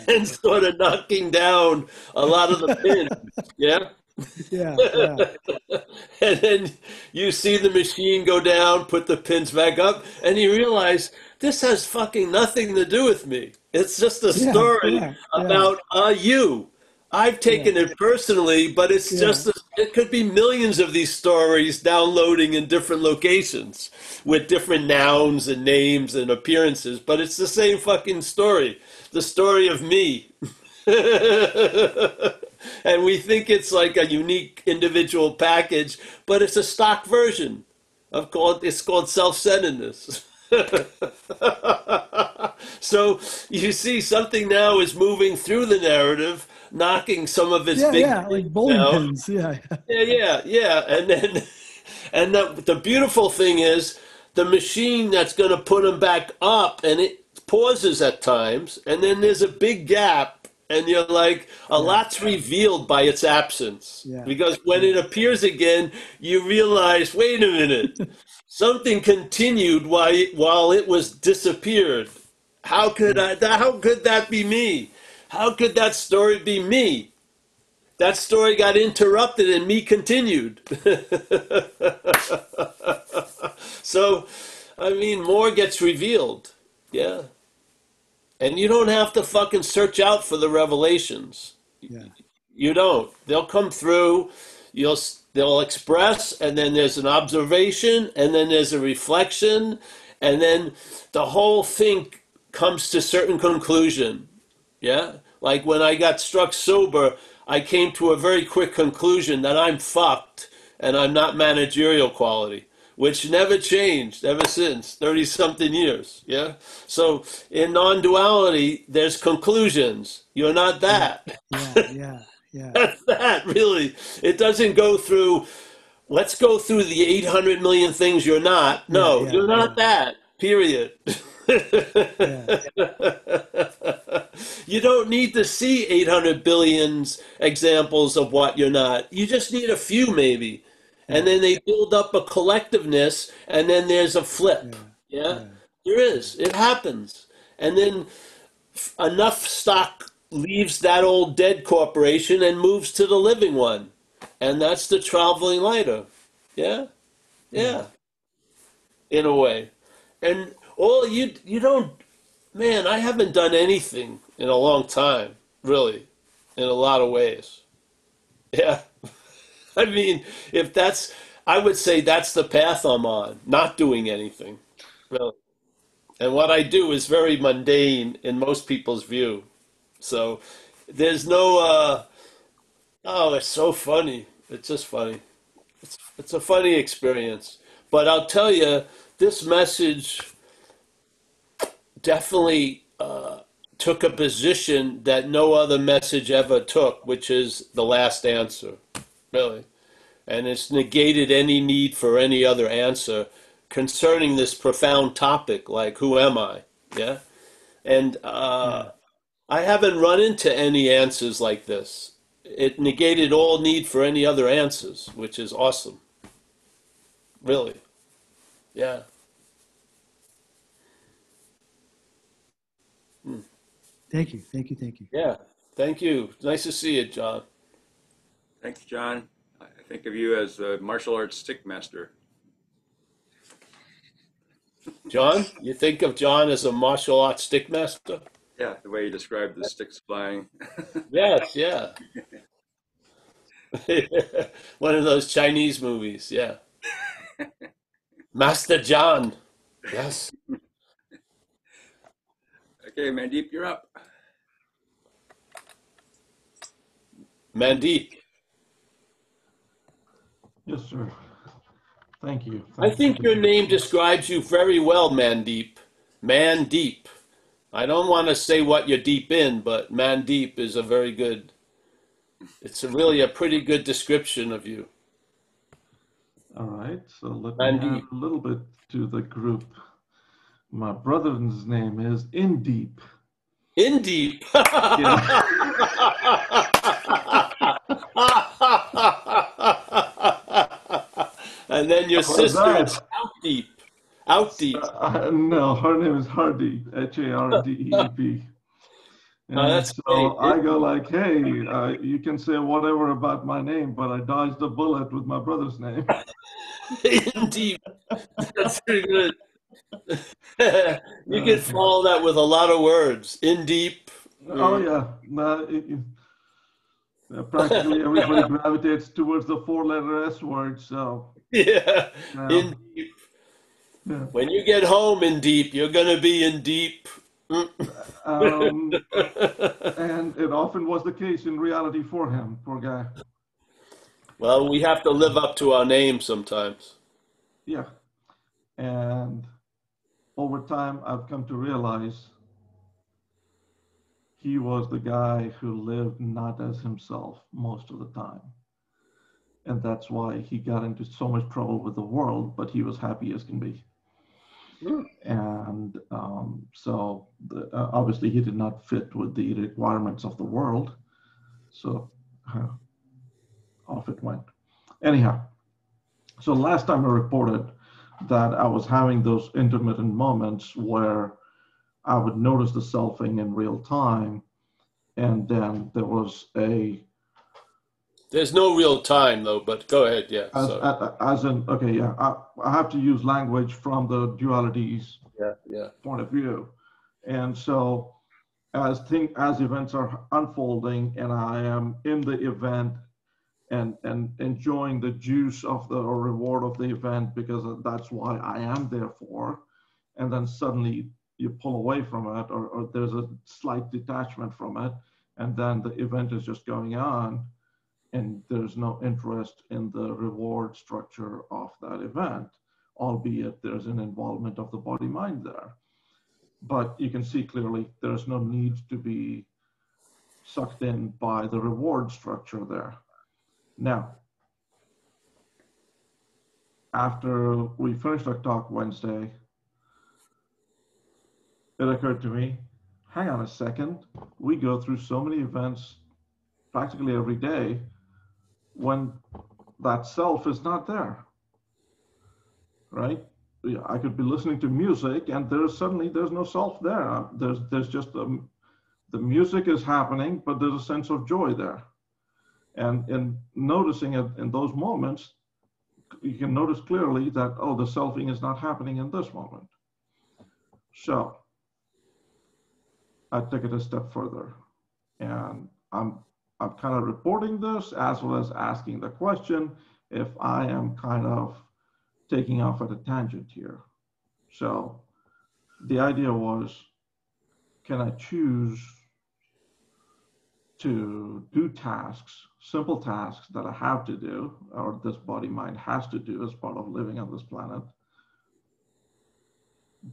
and sort of knocking down a lot of the pins. Yeah? Yeah. And then you see the machine go down, put the pins back up, and you realize this has fucking nothing to do with me. It's just a story about you. I've taken it personally, but it's just, it could be millions of these stories downloading in different locations with different nouns and names and appearances, but it's the same fucking story. The story of me. And we think it's like a unique individual package, but it's a stock version it's called self-centeredness. So you see something now is moving through the narrative, knocking some of its big like bowling pins. Yeah. And then, and the beautiful thing is the machine that's going to put them back up, and it pauses at times, and then there's a big gap, and you're like, a lot's revealed by its absence. Because when it appears again, you realize, wait a minute, something continued while it was disappeared. How could that be me? How could that story be me? That story got interrupted and me continued. So, I mean, more gets revealed. Yeah. And you don't have to fucking search out for the revelations. Yeah. You don't. They'll come through. They'll express, and then there's an observation, and then there's a reflection, and then the whole thing comes to certain conclusion. Yeah? Like when I got struck sober, I came to a very quick conclusion that I'm fucked and I'm not managerial quality, which never changed ever since, 30-something years. Yeah? So in non-duality, there's conclusions. You're not that. Yeah. That's that, really. It doesn't go through, let's go through the 800 million things you're not. No, you're not that, period. You don't need to see 800 billion examples of what you're not. You just need a few, maybe. And then they build up a collectiveness, and then there's a flip. Yeah? There is. It happens. And then enough stock leaves that old dead corporation and moves to the living one. And that's the traveling lighter. Yeah, yeah, in a way. And all you don't, man, I haven't done anything in a long time, really, in a lot of ways. Yeah. I mean, if that's, I would say that's the path I'm on, not doing anything, really. And what I do is very mundane in most people's view. So there's no, oh, it's so funny. It's just funny. It's a funny experience. But I'll tell you, this message definitely took a position that no other message ever took, which is the last answer, really. And it's negated any need for any other answer concerning this profound topic, like who am I? Yeah. And I haven't run into any answers like this. It negated all need for any other answers, which is awesome. Really. Yeah. Thank you. Thank you. Thank you. Yeah. Thank you. Nice to see you, John. Thanks, John. I think of you as a martial arts stick master. John, you think of John as a martial arts stick master? Yeah, the way you described the sticks flying. Yes, yeah. One of those Chinese movies, yeah. Master John. Yes. Okay, Mandeep, you're up. Mandeep. Yes, sir. Thank you. I think your name describes you very well, Mandeep. Mandeep. I don't want to say what you're deep in, but Mandeep is a very good, it's really a pretty good description of you. All right, so let Mandeep. me add a little bit to the group. My brother's name is Indeep. Indeep. And then your How was sister that? is Out Deep. Out Deep. No, her name is Hardeep, Hardeep. Oh, that's so great. I go like, hey, you can say whatever about my name, but I dodged a bullet with my brother's name. Indeep. That's pretty good. You can follow that with a lot of words. In deep. Oh yeah, practically everybody gravitates towards the four-letter S word. So Yeah. yeah. In deep. Yeah. When you get home in deep, you're gonna be in deep. And it often was the case in reality for him, poor guy. Well, we have to live up to our name sometimes. Yeah, and over time, I've come to realize he was the guy who lived not as himself most of the time. And that's why he got into so much trouble with the world, but he was happy as can be. And so obviously he did not fit with the requirements of the world. So off it went. Anyhow, so last time I reported that I was having those intermittent moments where I would notice the selfing in real time, and then there was a... There's no real time though, but go ahead, yeah. Okay, yeah, I have to use language from the duality's point of view. And so as events are unfolding and I am in the event and enjoying the juice of the or reward of the event, because that's why I am there for, and then suddenly you pull away from it, or there's a slight detachment from it, and then the event is just going on, and there's no interest in the reward structure of that event, albeit there's an involvement of the body-mind there. But you can see clearly there's no need to be sucked in by the reward structure there. Now, after we finished our talk Wednesday, it occurred to me, hang on a second, we go through so many events practically every day when that self is not there, right? I could be listening to music and there's no self there. There's just the music is happening, but there's a sense of joy there. And in noticing it in those moments, you can notice clearly that, oh, the selfing is not happening in this moment. So I took it a step further, and I'm kind of reporting this as well as asking the question if I am kind of taking off at a tangent here. So the idea was, can I choose to do tasks, simple tasks that I have to do, or this body mind has to do as part of living on this planet,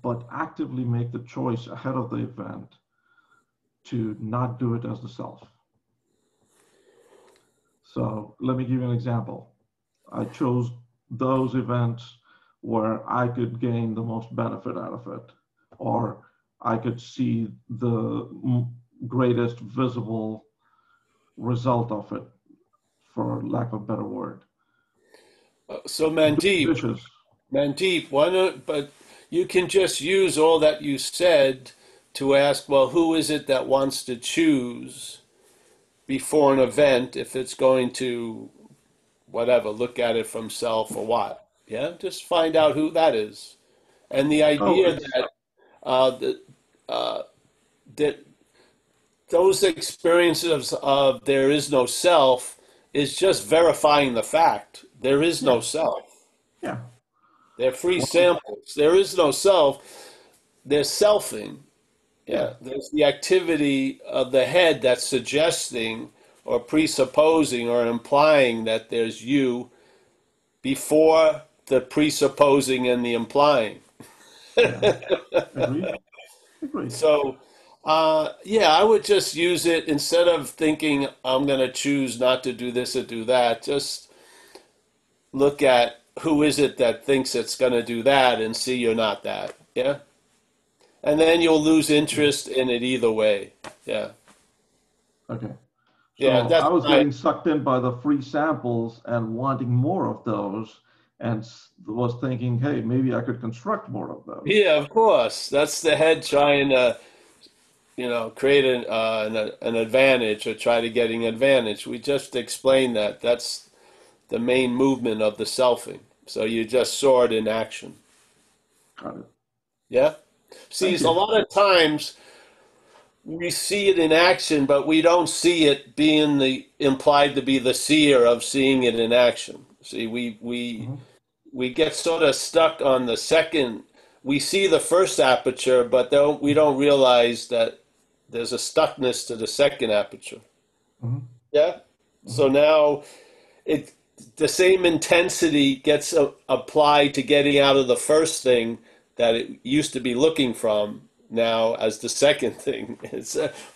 but actively make the choice ahead of the event to not do it as the self. So let me give you an example. I chose those events where I could gain the most benefit out of it, or I could see the greatest visible result of it, for lack of a better word. So Mandeep, why not? But you can just use all that you said to ask, well, who is it that wants to choose before an event if it's going to, whatever, look at it from self or what? Yeah, just find out who that is. And the idea that those experiences of there is no self is just verifying the fact. There is no self. Yeah. They're free samples. There is no self. They're selfing. Yeah. There's the activity of the head that's suggesting or presupposing or implying that there's you before the presupposing and the implying. Agreed. So, I would just use it instead of thinking I'm going to choose not to do this or do that. Just look at who is it that thinks it's going to do that and see you're not that. Yeah. And then you'll lose interest in it either way. Yeah. Okay. So yeah, I was getting sucked in by the free samples and wanting more of those, and was thinking, hey, maybe I could construct more of those. Yeah, of course. That's the head trying to, create an advantage or try to get an advantage. We just explained that. That's the main movement of the selfing. So you just saw it in action. Got it. Yeah? See, a lot of times we see it in action, but we don't see it being implied to be the seer of seeing it in action. See, we get sort of stuck on the second. We see the first aperture, but we don't realize that there's a stuckness to the second aperture. Mm-hmm. Yeah? Mm-hmm. So now the same intensity gets applied to getting out of the first thing that it used to be looking from now as the second thing.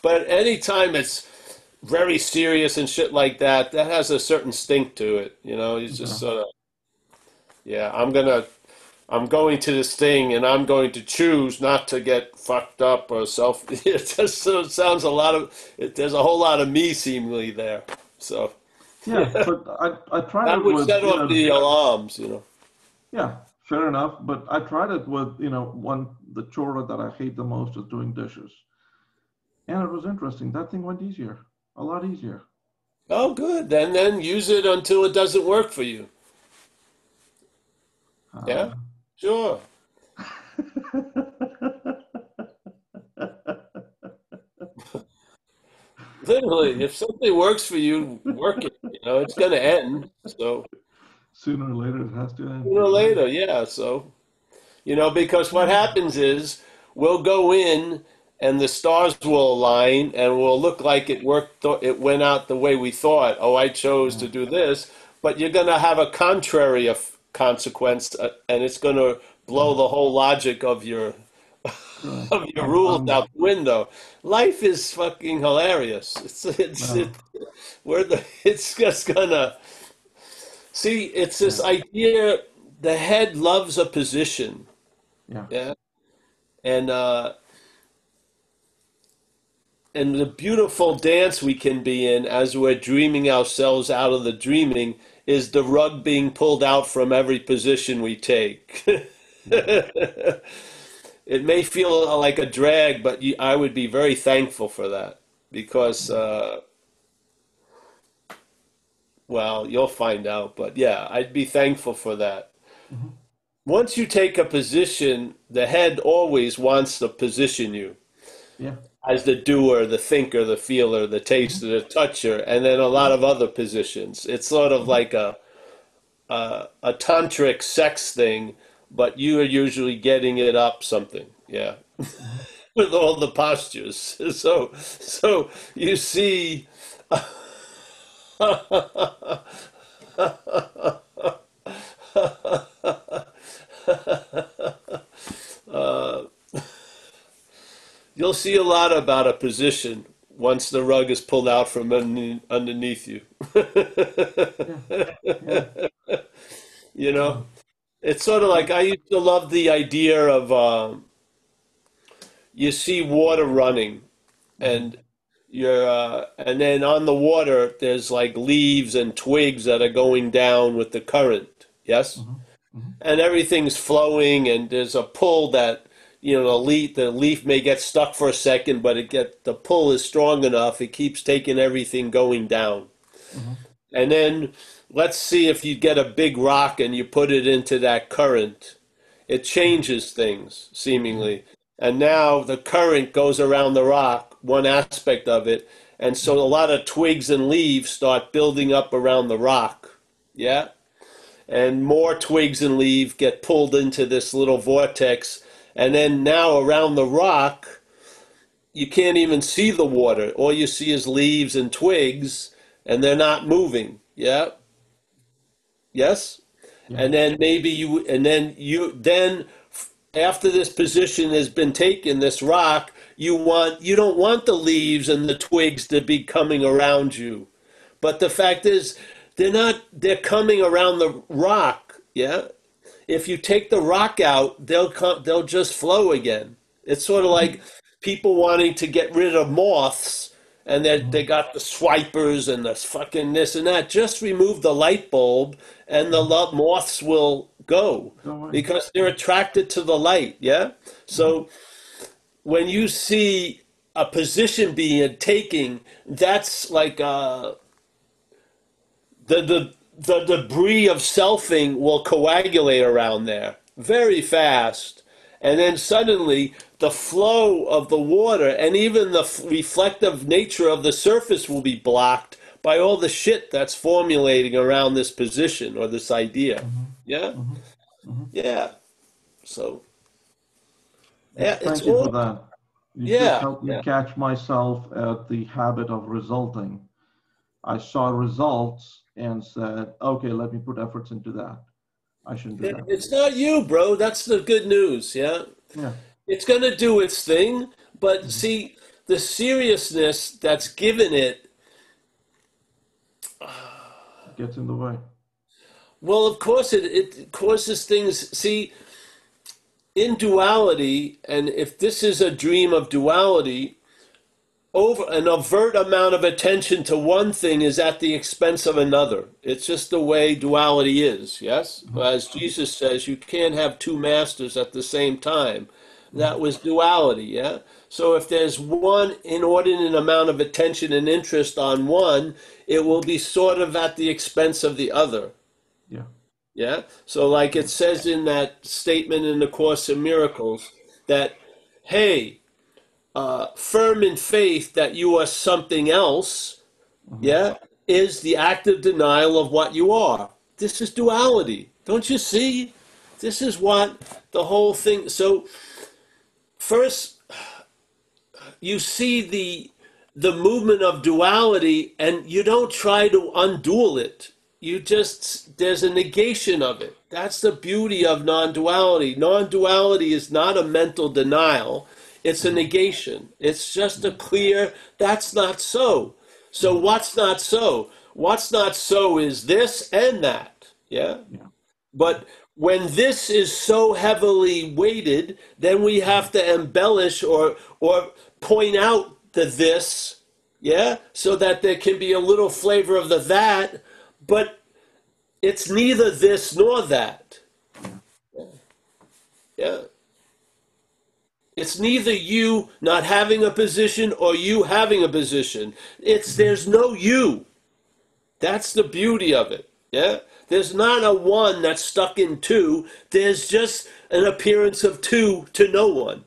But anytime it's very serious and shit like that, that has a certain stink to it. It's just sort of, I'm going to this thing and I'm going to choose not to get fucked up or it just sounds there's a whole lot of me seemingly there. So. Yeah, but I tried that it would with, set off the alarms, Yeah, fair enough. But I tried it with, the chore that I hate the most is doing dishes. And it was interesting. That thing went easier, a lot easier. Oh, good. Then use it until it doesn't work for you. Yeah, sure. Literally, if something works for you, work it. It's going to end. So sooner or later, it has to end. Sooner or later, yeah. So, because what happens is we'll go in and the stars will align and we'll look like it worked. It went out the way we thought. Oh, I chose to do this, but you're going to have a contrary consequence, and it's going to blow the whole logic of your rules out the window. Life is fucking hilarious. It's just gonna see. It's this idea. The head loves a position. Yeah. And the beautiful dance we can be in as we're dreaming ourselves out of the dreaming is the rug being pulled out from every position we take. It may feel like a drag, but I would be very thankful for that because Well, you'll find out, but yeah, I'd be thankful for that. Mhm. Once you take a position, the head always wants to position you Yeah. as the doer, the thinker, the feeler, the taster, the toucher, and then a lot of other positions. It's sort of like a tantric sex thing, but you are usually getting it up something, yeah, with all the postures. So you see, uh, you'll see a lot about a position once the rug is pulled out from underneath you. Yeah. Yeah. You know, it's sort of like I used to love the idea of you see water running, and and then on the water there's like leaves and twigs that are going down with the current. Yes, Mhm. Mhm. and everything's flowing, and there's a pull that the leaf may get stuck for a second, but the pull is strong enough. It keeps taking everything going down. Mhm. And then let's see if you get a big rock and you put it into that current. It changes things, seemingly. And now the current goes around the rock, one aspect of it. And so a lot of twigs and leaves start building up around the rock. Yeah? And more twigs and leaves get pulled into this little vortex. And then now around the rock, you can't even see the water. All you see is leaves and twigs, and they're not moving. Yeah? Yes? Yeah. And then after this position has been taken, this rock, you don't want the leaves and the twigs to be coming around you. But the fact is, they're coming around the rock, yeah? If you take the rock out, they'll just flow again. It's sort of like people wanting to get rid of moths, and they got the swipers and the fucking this and that. Just remove the light bulb, and the moths will go Don't worry. because they're attracted to the light. Yeah. So when you see a position being taken, that's like the debris of selfing will coagulate around there very fast. And then suddenly the flow of the water and even the reflective nature of the surface will be blocked by all the shit that's formulating around this position or this idea. Yeah? Mhm. Mhm. Yeah. So, yeah, it's Thank you for all, that. You just yeah, helped me yeah. catch myself at the habit of resulting. I saw results and said, okay, let me put efforts into that. I shouldn't do that. It's not you, bro. That's the good news. Yeah. Yeah. It's going to do its thing, but Mhm. see, the seriousness that's given it, Gets in the way. well, of course, it causes things. See, in duality, and if this is a dream of duality, over an overt amount of attention to one thing is at the expense of another. It's just the way duality is, yes? As Jesus says, you can't have two masters at the same time. That was duality, yeah? So if there's one inordinate amount of attention and interest on one, it will be sort of at the expense of the other. Yeah. Yeah? So like it says in that statement in the Course in Miracles that, hey, firm in faith that you are something else, yeah, is the active denial of what you are. This is duality. Don't you see? This is what the whole thing. So first, you see the movement of duality, and you don't try to undual it. There's a negation of it. That's the beauty of non-duality. Non-duality is not a mental denial. It's a negation. It's just a clear, that's not so. So what's not so? What's not so is this and that. Yeah? Yeah. But when this is so heavily weighted, then we have to embellish or point out the this, yeah, so that there can be a little flavor of the that, but it's neither this nor that. Yeah. It's neither you not having a position or you having a position. There's no you. That's the beauty of it. Yeah. There's not a one that's stuck in two. There's just an appearance of two to no one.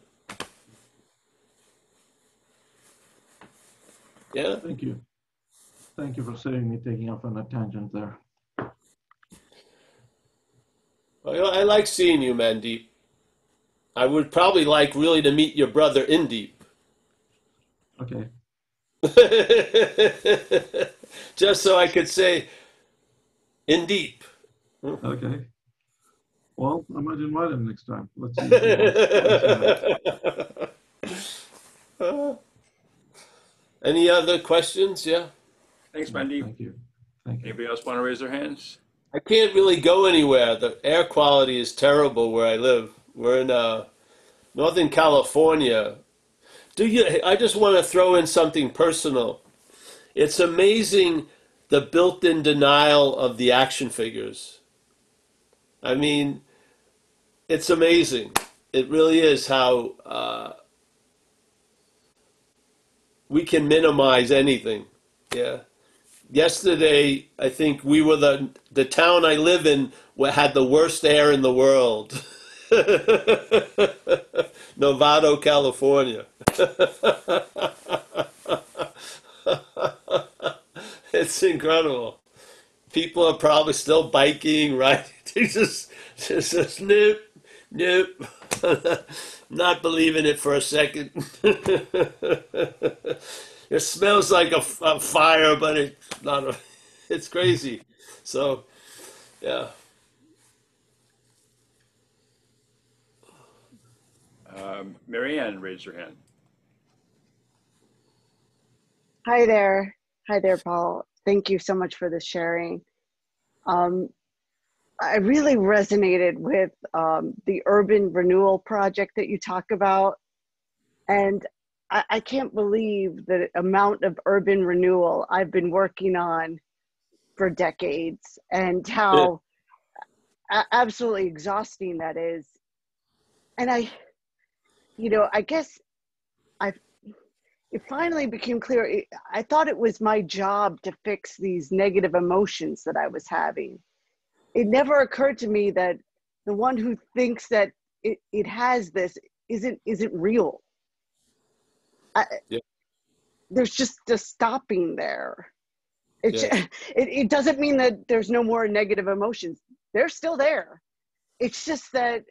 Yeah. Thank you. Thank you for saving me taking off on a tangent there. Well, I like seeing you, Mandeep. I would probably like really to meet your brother Indeep. Okay. Just so I could say Indeep. Okay. Well, I might invite him next time. Let's see. If he wants. Any other questions? Yeah. Thanks, Mandeep. Thank you. Thank you. Anybody else want to raise their hands? I can't really go anywhere. The air quality is terrible where I live. We're in Northern California. I just want to throw in something personal. It's amazing the built-in denial of the action figures. I mean, it's amazing. It really is how we can minimize anything. Yeah. Yesterday, I think we were the town I live in had the worst air in the world. Novato, California. It's incredible. People are probably still biking, right? They just nope, nope. Not believing it for a second. It smells like a fire, but it's not. It's crazy. So, yeah. Marianne raised her hand. Hi there. Hi there, Paul. Thank you so much for the sharing. I really resonated with the urban renewal project that you talk about. And I can't believe the amount of urban renewal I've been working on for decades and how absolutely exhausting that is. And I guess it finally became clear. I thought it was my job to fix these negative emotions that I was having. It never occurred to me that the one who thinks that it has this isn't real. There's just a stopping there. It doesn't mean that there's no more negative emotions. They're still there. It's just that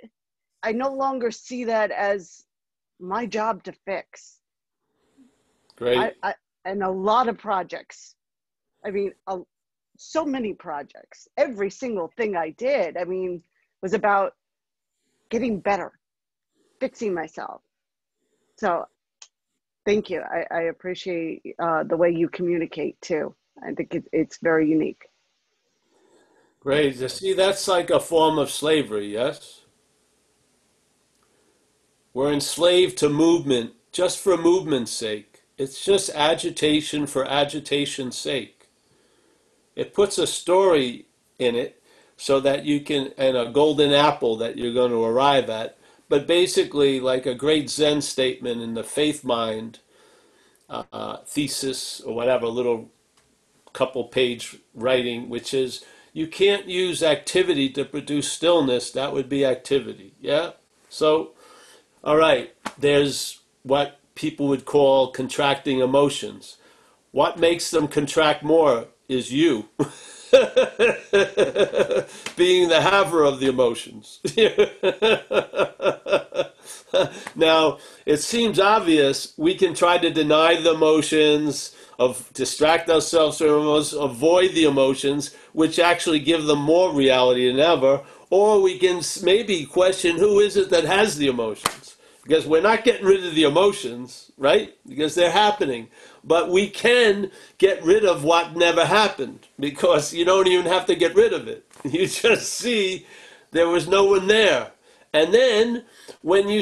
I no longer see that as my job to fix. Great. And a lot of projects. I mean, so many projects. Every single thing I did, was about getting better, fixing myself. So thank you. I appreciate the way you communicate too. I think it's very unique. Great. You see, that's like a form of slavery, yes? We're enslaved to movement just for movement's sake. It's just agitation for agitation's sake. It puts a story in it so that you can, and a golden apple that you're going to arrive at. But basically, like a great Zen statement in the Faith Mind thesis or whatever, little couple page writing, which is, you can't use activity to produce stillness. That would be activity. Yeah? So, all right, there's what people would call contracting emotions. What makes them contract more is you. Being the haver of the emotions. Now, it seems obvious we can try to deny the emotions, distract ourselves from emotions, avoid the emotions, which actually give them more reality than ever, or we can maybe question who is it that has the emotions. Because we're not getting rid of the emotions, right? Because they're happening. But we can get rid of what never happened, because you don't even have to get rid of it. You just see there was no one there. And then when the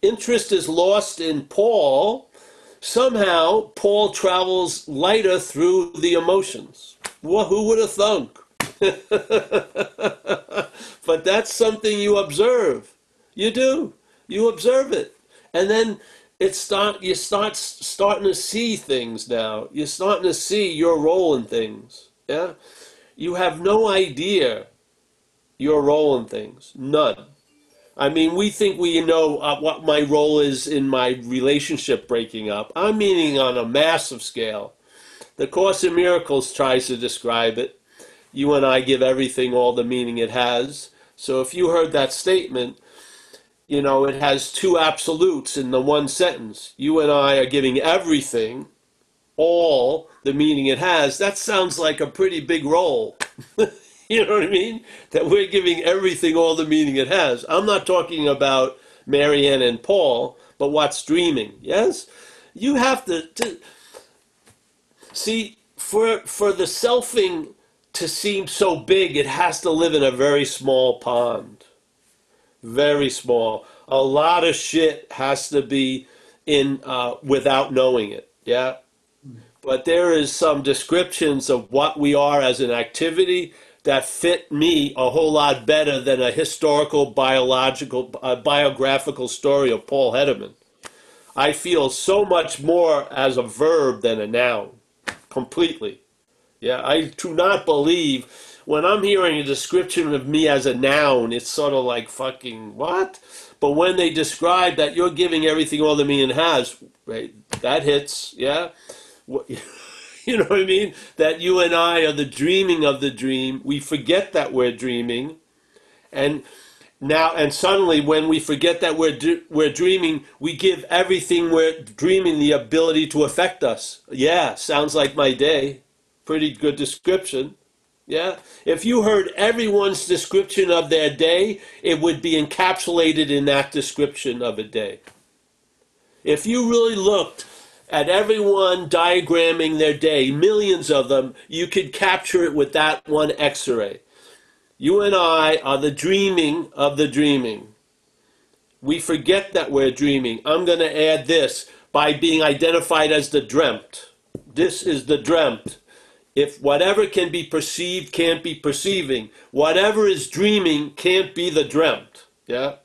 interest is lost in Paul, somehow Paul travels lighter through the emotions. Well, who would have thunk? But that's something you observe. You do. You observe it. And then starting to see things now. You're starting to see your role in things. Yeah, you have no idea your role in things. None. I mean, we think we know what my role is in my relationship breaking up. I'm meaning on a massive scale. The Course in Miracles tries to describe it. You and I give everything all the meaning it has. So if you heard that statement, you know, it has two absolutes in the one sentence. You and I are giving everything all the meaning it has. That sounds like a pretty big role. You know what I mean? That we're giving everything all the meaning it has. I'm not talking about Marianne and Paul, but what's dreaming. Yes? You have to see, for the selfing to seem so big, it has to live in a very small pond. Very small. A lot of shit has to be in without knowing it. Yeah? But there is some descriptions of what we are as an activity that fit me a whole lot better than a historical, biographical story of Paul Hederman. I feel so much more as a verb than a noun, completely. Yeah, I do not believe, when I'm hearing a description of me as a noun, it's sort of like fucking, what? But when they describe that you're giving everything all the meaning it has, right, that hits, yeah? You know what I mean? That you and I are the dreaming of the dream. We forget that we're dreaming. And suddenly when we forget that we're dreaming, we give everything we're dreaming the ability to affect us. Yeah, sounds like my day. Pretty good description. Yeah? If you heard everyone's description of their day, it would be encapsulated in that description of a day. If you really looked at everyone diagramming their day, millions of them, you could capture it with that one X-ray. You and I are the dreaming of the dreaming. We forget that we're dreaming. I'm going to add this, by being identified as the dreamt. This is the dreamt. If whatever can be perceived can't be perceiving, whatever is dreaming can't be the dreamt. Yeah?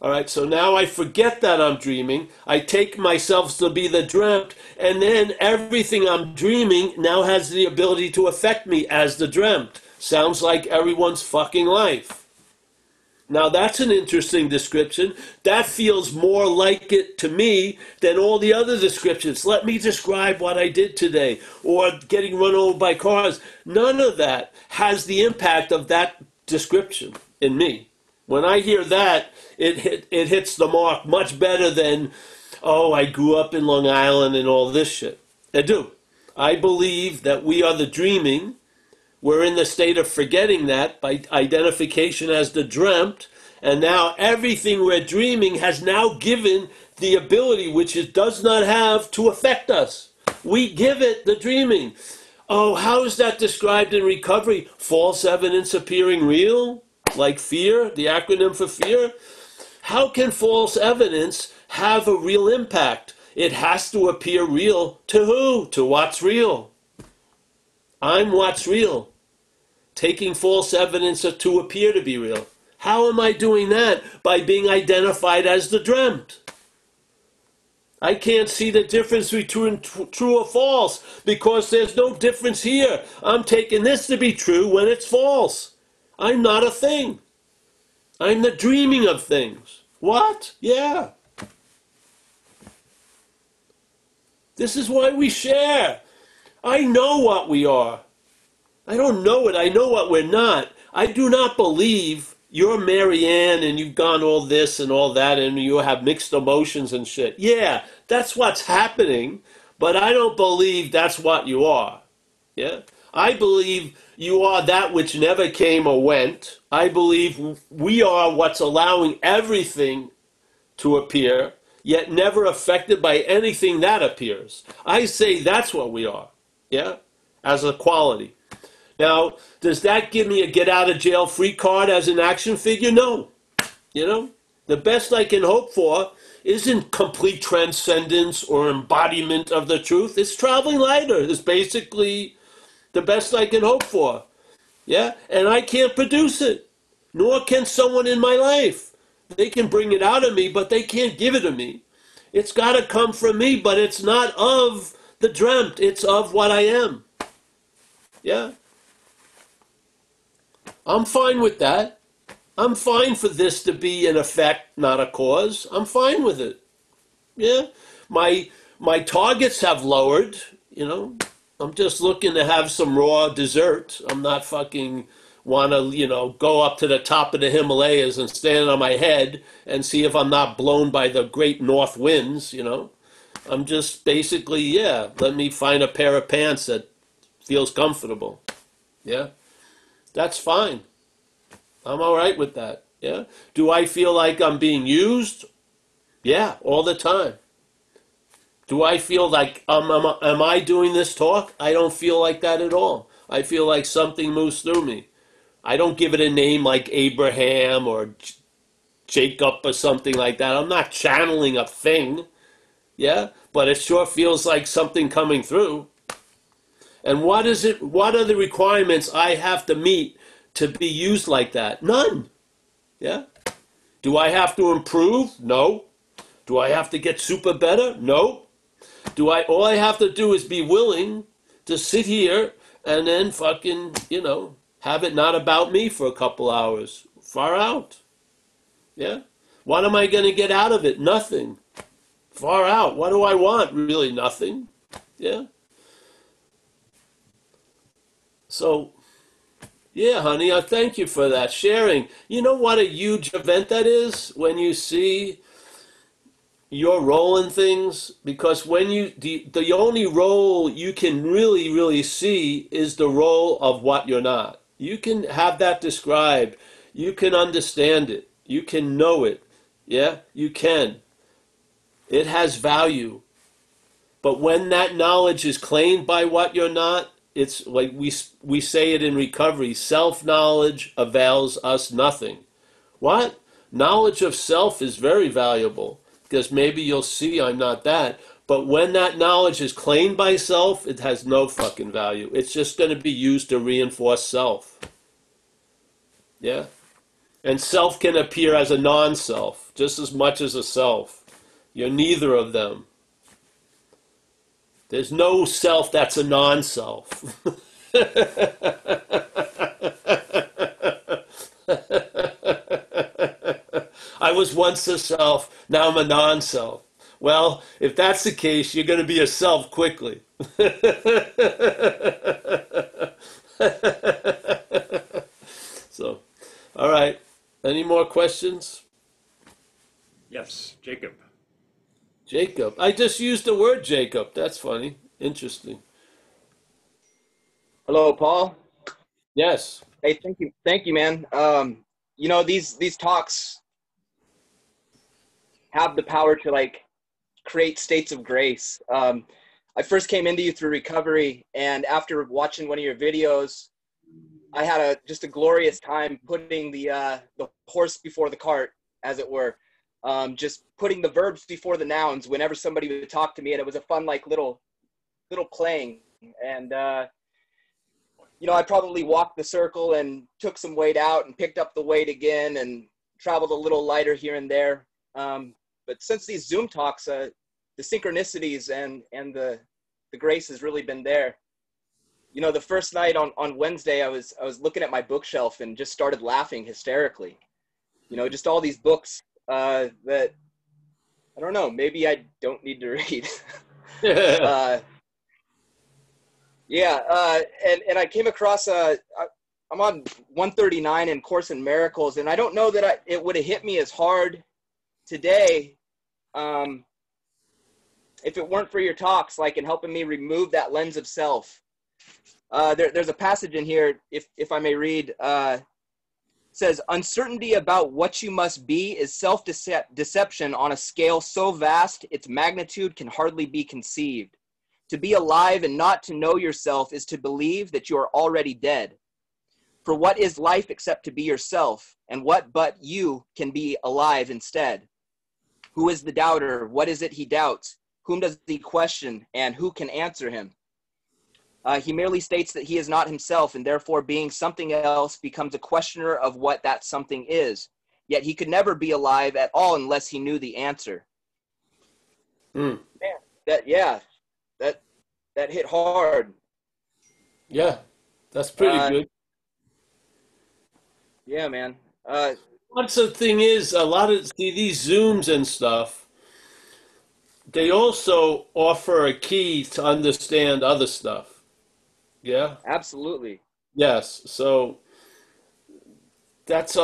All right, so now I forget that I'm dreaming. I take myself to be the dreamt, and then everything I'm dreaming now has the ability to affect me as the dreamt. Sounds like everyone's fucking life. Now that's an interesting description. That feels more like it to me than all the other descriptions. Let me describe what I did today, or getting run over by cars. None of that has the impact of that description in me. When I hear that, it hits the mark much better than, oh, I grew up in Long Island and all this shit. I do. I believe that we are the dreaming. We're in the state of forgetting that by identification as the dreamt, and now everything we're dreaming has now given the ability, which it does not have, to affect us. We give it the dreaming. Oh, how is that described in recovery? False evidence appearing real? Like fear, the acronym for fear? How can false evidence have a real impact? It has to appear real to who? To what's real. I'm what's real. Taking false evidence to appear to be real. How am I doing that? By being identified as the dreamt. I can't see the difference between true or false because there's no difference here. I'm taking this to be true when it's false. I'm not a thing. I'm the dreaming of things. What? Yeah. This is why we share. I know what we are. I don't know it. I know what we're not. I do not believe you're Marianne and you've gone all this and all that and you have mixed emotions and shit. Yeah, that's what's happening, but I don't believe that's what you are. Yeah? I believe you are that which never came or went. I believe we are what's allowing everything to appear, yet never affected by anything that appears. I say that's what we are, yeah, as a quality. Now, does that give me a get-out-of-jail-free card as an action figure? No. You know, the best I can hope for isn't complete transcendence or embodiment of the truth. It's traveling lighter. It's basically the best I can hope for. Yeah? And I can't produce it. Nor can someone in my life. They can bring it out of me, but they can't give it to me. It's got to come from me, but it's not of the dreamt. It's of what I am. Yeah. I'm fine with that. I'm fine for this to be an effect, not a cause. I'm fine with it. Yeah. My targets have lowered, you know. I'm just looking to have some raw dessert. I'm not fucking want to, you know, go up to the top of the Himalayas and stand on my head and see if I'm not blown by the great north winds, you know. I'm just basically, yeah, let me find a pair of pants that feels comfortable. Yeah. That's fine. I'm all right with that. Yeah. Do I feel like I'm being used? Yeah, all the time. Do I feel like, am I doing this talk? I don't feel like that at all. I feel like something moves through me. I don't give it a name like Abraham or Jacob or something like that. I'm not channeling a thing. Yeah, but it sure feels like something coming through. And what is it? What are the requirements I have to meet to be used like that? None. Yeah. Do I have to improve? No. Do I have to get super better? No. All I have to do is be willing to sit here and then fucking, you know, have it not about me for a couple hours. Far out. Yeah. What am I going to get out of it? Nothing. Far out. What do I want? Really nothing. Yeah. So, yeah, honey, I thank you for that sharing. You know what a huge event that is when you see your role in things? Because when the only role you can really see is the role of what you're not. You can have that described. You can understand it. You can know it. Yeah, you can. It has value. But when that knowledge is claimed by what you're not, it's like we say it in recovery, self-knowledge avails us nothing. What? Knowledge of self is very valuable because maybe you'll see I'm not that. But when that knowledge is claimed by self, it has no fucking value. It's just going to be used to reinforce self. Yeah? And self can appear as a non-self just as much as a self. You're neither of them. There's no self that's a non-self. I was once a self, now I'm a non-self. Well, if that's the case, you're going to be a self quickly. So, all right. Any more questions? Yes, Jacob. Jacob. I just used the word Jacob. That's funny. Interesting. Hello, Paul. Yes. Hey, thank you, man. You know, these talks have the power to like create states of grace. I first came into you through recovery, and after watching one of your videos, I had just a glorious time putting the horse before the cart, as it were. Just putting the verbs before the nouns whenever somebody would talk to me, and it was a fun like little playing. And you know, I probably walked the circle and took some weight out and picked up the weight again and traveled a little lighter here and there. But since these Zoom talks, the synchronicities and the grace has really been there. You know, the first night on Wednesday, I was looking at my bookshelf and just started laughing hysterically. You know, just all these books that, I don't know, maybe I don't need to read. And I came across, I'm on 139 in Course in Miracles, and I don't know that it would have hit me as hard today if it weren't for your talks, like in helping me remove that lens of self. There's a passage in here, if I may read, says, uncertainty about what you must be is self-deception on a scale so vast its magnitude can hardly be conceived. To be alive and not to know yourself is to believe that you are already dead. For what is life except to be yourself? And what but you can be alive instead? Who is the doubter? What is it he doubts? Whom does he question? And who can answer him? He merely states that he is not himself, and therefore being something else becomes a questioner of what that something is. yet he could never be alive at all unless he knew the answer. Mm. Man, that hit hard. Yeah, that's pretty good. Yeah, man. What's the thing is, a lot of these Zooms and stuff, they also offer a key to understand other stuff. Yeah? Absolutely. Yes. So that's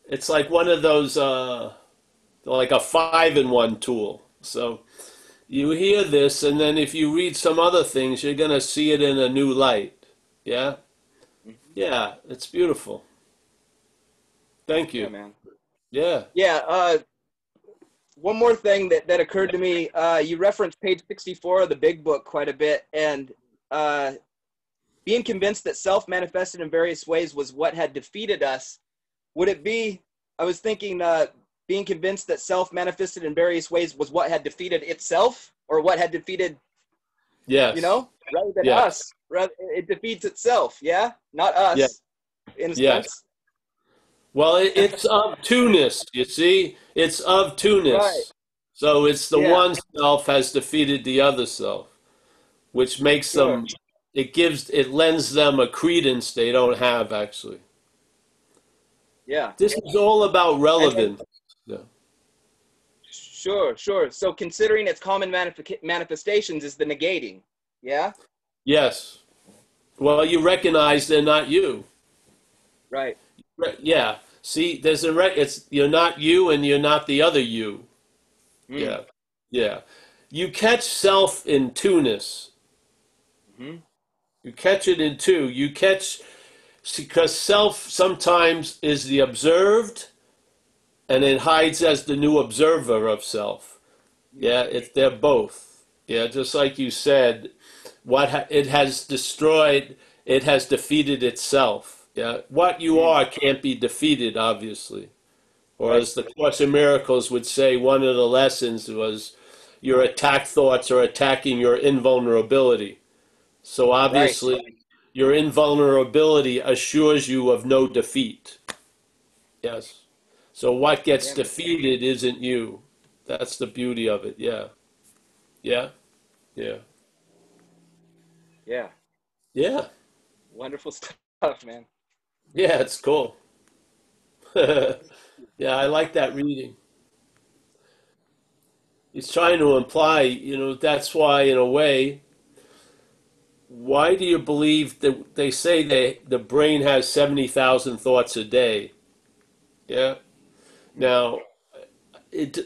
it's like one of those like a 5-in-1 tool. So you hear this, and then if you read some other things, you're gonna see it in a new light. Yeah? Yeah, it's beautiful. Thank you. Yeah, man. Yeah. Yeah. One more thing that occurred to me. You referenced page 64 of the Big Book quite a bit, and being convinced that self manifested in various ways was what had defeated us. Would it be? I was thinking, being convinced that self manifested in various ways was what had defeated itself, or what had defeated. Yes. You know, rather than us. Rather, it defeats itself. Yeah, not us. Yeah. In a Yes. sense. Well, it's of two-ness, you see? It's of two-ness. Right. So it's the Yeah. one self has defeated the other self, which makes them, it lends them a credence they don't have, actually. Yeah. This is all about relevance. Yeah. Sure. So considering its common manifestations is the negating. Yeah? Yes. Well, you recognize they're not you. Right. Yeah. See, there's you're not you and you're not the other you. Mm. Yeah. Yeah. You catch self in two-ness. Mm-hmm. You catch it in two. You catch, because self sometimes is the observed and it hides as the new observer of self. Yeah, they're both. Yeah, just like you said, it has destroyed, it has defeated itself. Yeah, what you are can't be defeated, obviously. Or as the Course in Miracles would say, one of the lessons was your attack thoughts are attacking your invulnerability. So obviously, your invulnerability assures you of no defeat. Yes. So what gets defeated isn't you. That's the beauty of it. Yeah. Yeah. Yeah. Yeah. Yeah. Wonderful stuff, man. Yeah, it's cool. Yeah, I like that reading. He's trying to imply, that's why, in a way, why do you believe that they say the brain has 70,000 thoughts a day? Yeah. Now,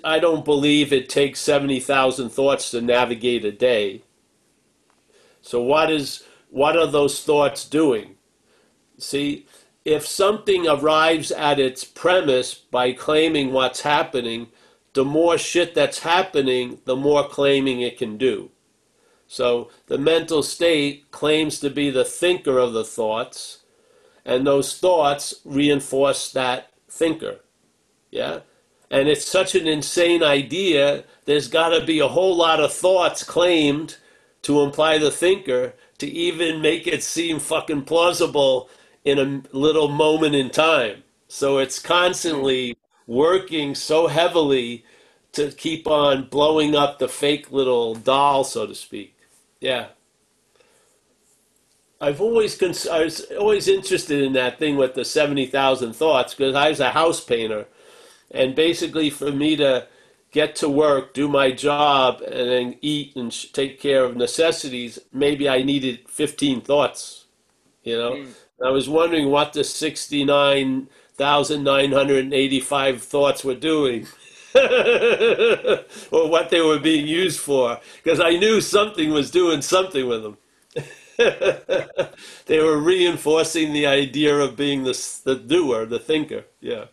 I don't believe it takes 70,000 thoughts to navigate a day. So what are those thoughts doing? See, if something arrives at its premise by claiming what's happening, the more shit that's happening, the more claiming it can do. So the mental state claims to be the thinker of the thoughts, and those thoughts reinforce that thinker. Yeah? And it's such an insane idea, there's got to be a whole lot of thoughts claimed to imply the thinker to even make it seem fucking plausible in a little moment in time. So it's constantly working so heavily to keep on blowing up the fake little doll, so to speak. Yeah. I was always interested in that thing with the 70,000 thoughts because I was a house painter. And basically for me to get to work, do my job, and then eat and take care of necessities, maybe I needed 15 thoughts, I was wondering what the 69,985 thoughts were doing. Or what they were being used for, because I knew something was doing something with them. They were reinforcing the idea of being the doer, the thinker. Yeah.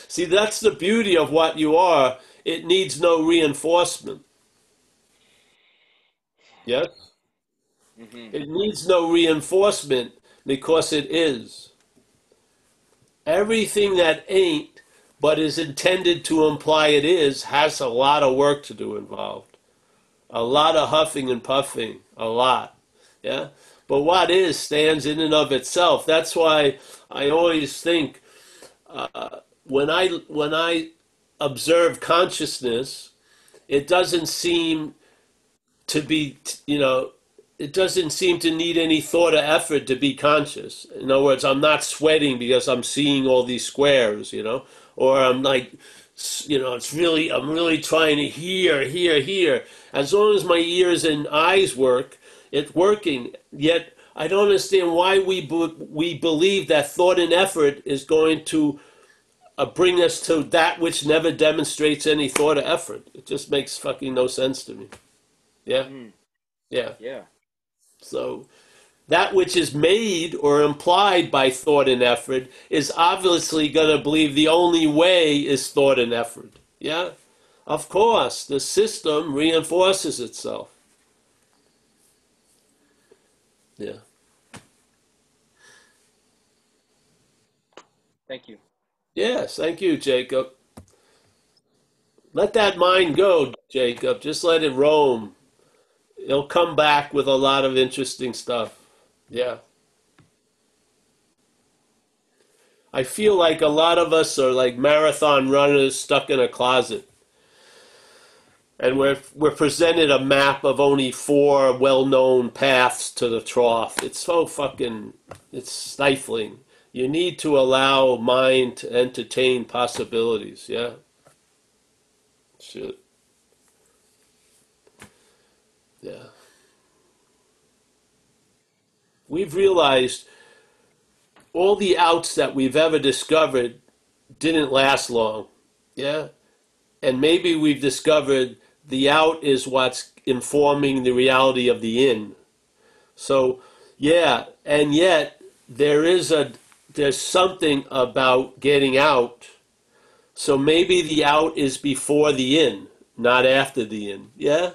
See, that's the beauty of what you are. It needs no reinforcement. Yes? Mm-hmm. It needs no reinforcement because it is. Everything that ain't, but is intended to imply it is, has a lot of work to do involved. A lot of huffing and puffing. A lot. Yeah? But what is stands in and of itself. That's why I always think when I observe consciousness, it doesn't seem to be, it doesn't seem to need any thought or effort to be conscious. In other words, I'm not sweating because I'm seeing all these squares, or I'm like, I'm really trying to hear. As long as my ears and eyes work, it's working. Yet I don't understand why we believe that thought and effort is going to bring us to that which never demonstrates any thought or effort. It just makes fucking no sense to me. Yeah? Yeah. Yeah. So that which is made or implied by thought and effort is obviously going to believe the only way is thought and effort. Yeah? Of course, the system reinforces itself. Yeah. Thank you. Yes, thank you, Jacob. Let that mind go, Jacob. Just let it roam. It'll come back with a lot of interesting stuff. Yeah. I feel like a lot of us are like marathon runners stuck in a closet. And we're presented a map of only 4 well-known paths to the trough. It's so it's stifling. You need to allow mind to entertain possibilities, yeah? Shit. Yeah. We've realized all the outs that we've ever discovered didn't last long, yeah? And maybe we've discovered the out is what's informing the reality of the in. So, yeah, and yet there's something about getting out. So maybe the out is before the in, not after the in. Yeah?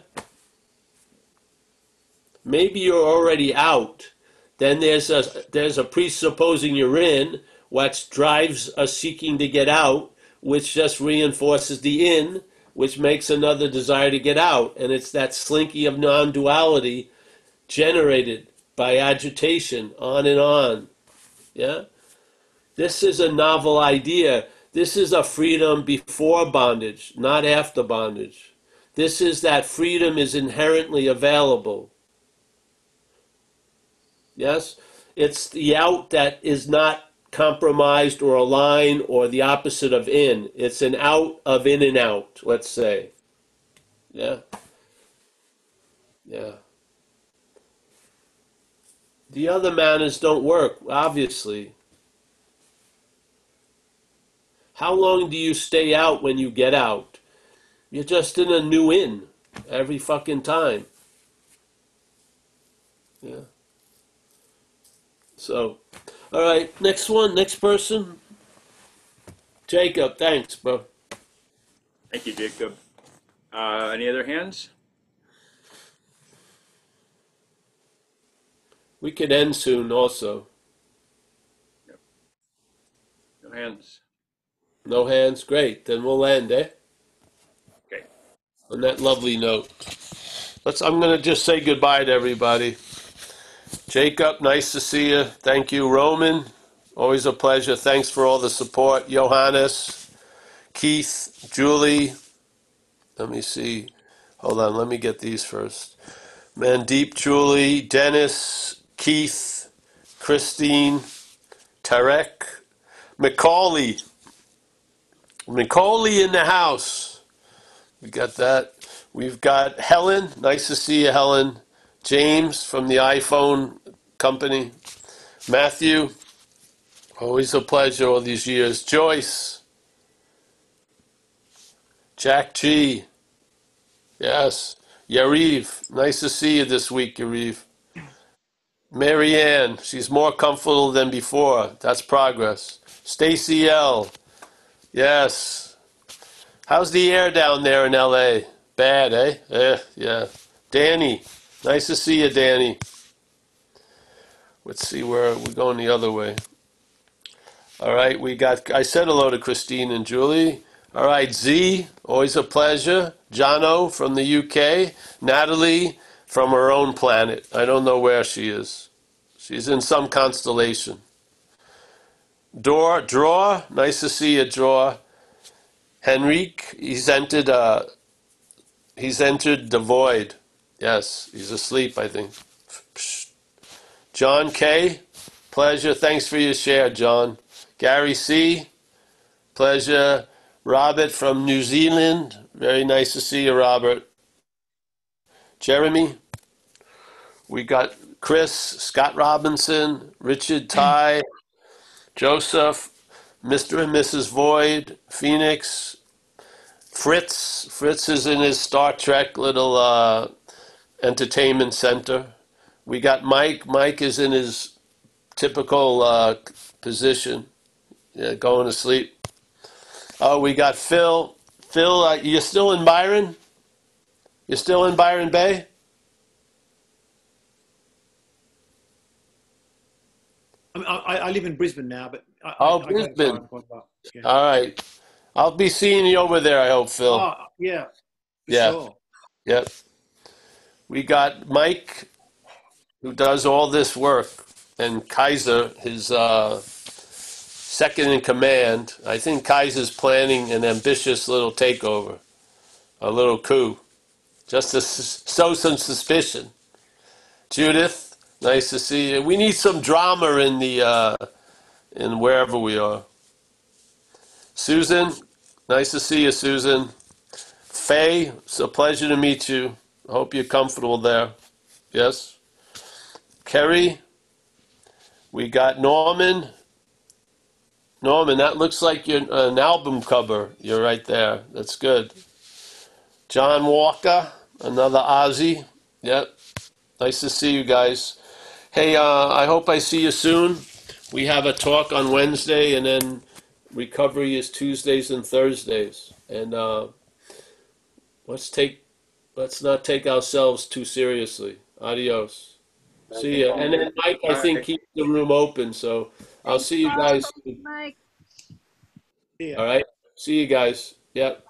Maybe you're already out. Then there's a presupposing you're in, what drives us seeking to get out, which just reinforces the in, which makes another desire to get out. And it's that slinky of non-duality generated by agitation, on and on. Yeah? This is a novel idea. This is a freedom before bondage, not after bondage. This is that freedom is inherently available. Yes? It's the out that is not compromised or aligned or the opposite of in. It's an out of in and out, let's say. Yeah? Yeah. The other manners don't work, obviously. How long do you stay out when you get out? You're just in a new in every fucking time. Yeah. So, all right, next one, next person. Jacob, thanks, bro. Thank you, Jacob. Any other hands? We could end soon also. Yep. No hands. No hands? Great. Then we'll end, eh? Okay. On that lovely note. I'm going to just say goodbye to everybody. Jacob, nice to see you. Thank you, Roman. Always a pleasure. Thanks for all the support. Johannes, Keith, Julie. Let me see. Hold on, let me get these first. Mandeep, Julie, Dennis, Keith, Christine, Tarek, Macaulay. Macaulay in the house. We got that. We've got Helen. Nice to see you, Helen. James from the iPhone company. Matthew. Always a pleasure all these years. Joyce. Jack G. Yes. Yariv. Nice to see you this week, Yariv. Marianne. She's more comfortable than before. That's progress. Stacy L. Yes. How's the air down there in L.A.? Bad, eh? Yeah. Danny. Nice to see you, Danny. Let's see where we're going the other way. All right, I said hello to Christine and Julie. All right, Z, always a pleasure. Jono from the UK. Natalie from her own planet. I don't know where she is. She's in some constellation. Draw, nice to see you, Draw. Henrique, he's entered the void. Yes, he's asleep, I think. John K, pleasure. Thanks for your share, John. Gary C, pleasure. Robert from New Zealand, very nice to see you, Robert. Jeremy, we got Chris, Scott Robinson, Richard Ty, Joseph, Mr. and Mrs. Void, Phoenix, Fritz. Fritz is in his Star Trek little entertainment center. We got Mike. Mike is in his typical position, going to sleep. Oh, we got Phil. Phil, you're still in Byron? You're still in Byron Bay? I live in Brisbane now, but Brisbane. Yeah. All right. I'll be seeing you over there, I hope, Phil. Oh, yeah. Yeah. Sure. Yep. We got Mike, who does all this work, and Kaiser, his second in command. I think Kaiser's planning an ambitious little takeover, a little coup, just to sow some suspicion. Judith, nice to see you. We need some drama in the in wherever we are. Susan, nice to see you, Susan. Faye, it's a pleasure to meet you. I hope you're comfortable there. Yes. Kerry, we got Norman. Norman, that looks like you're an album cover. You're right there. That's good. John Walker, another Aussie. Yep. Nice to see you guys. Hey, I hope I see you soon. We have a talk on Wednesday, and then recovery is Tuesdays and Thursdays. And let's not take ourselves too seriously. Adios. See ya. And then Mike, I think, keep the room open. So I'll see you guys. Mike. All right. See you guys. Yep.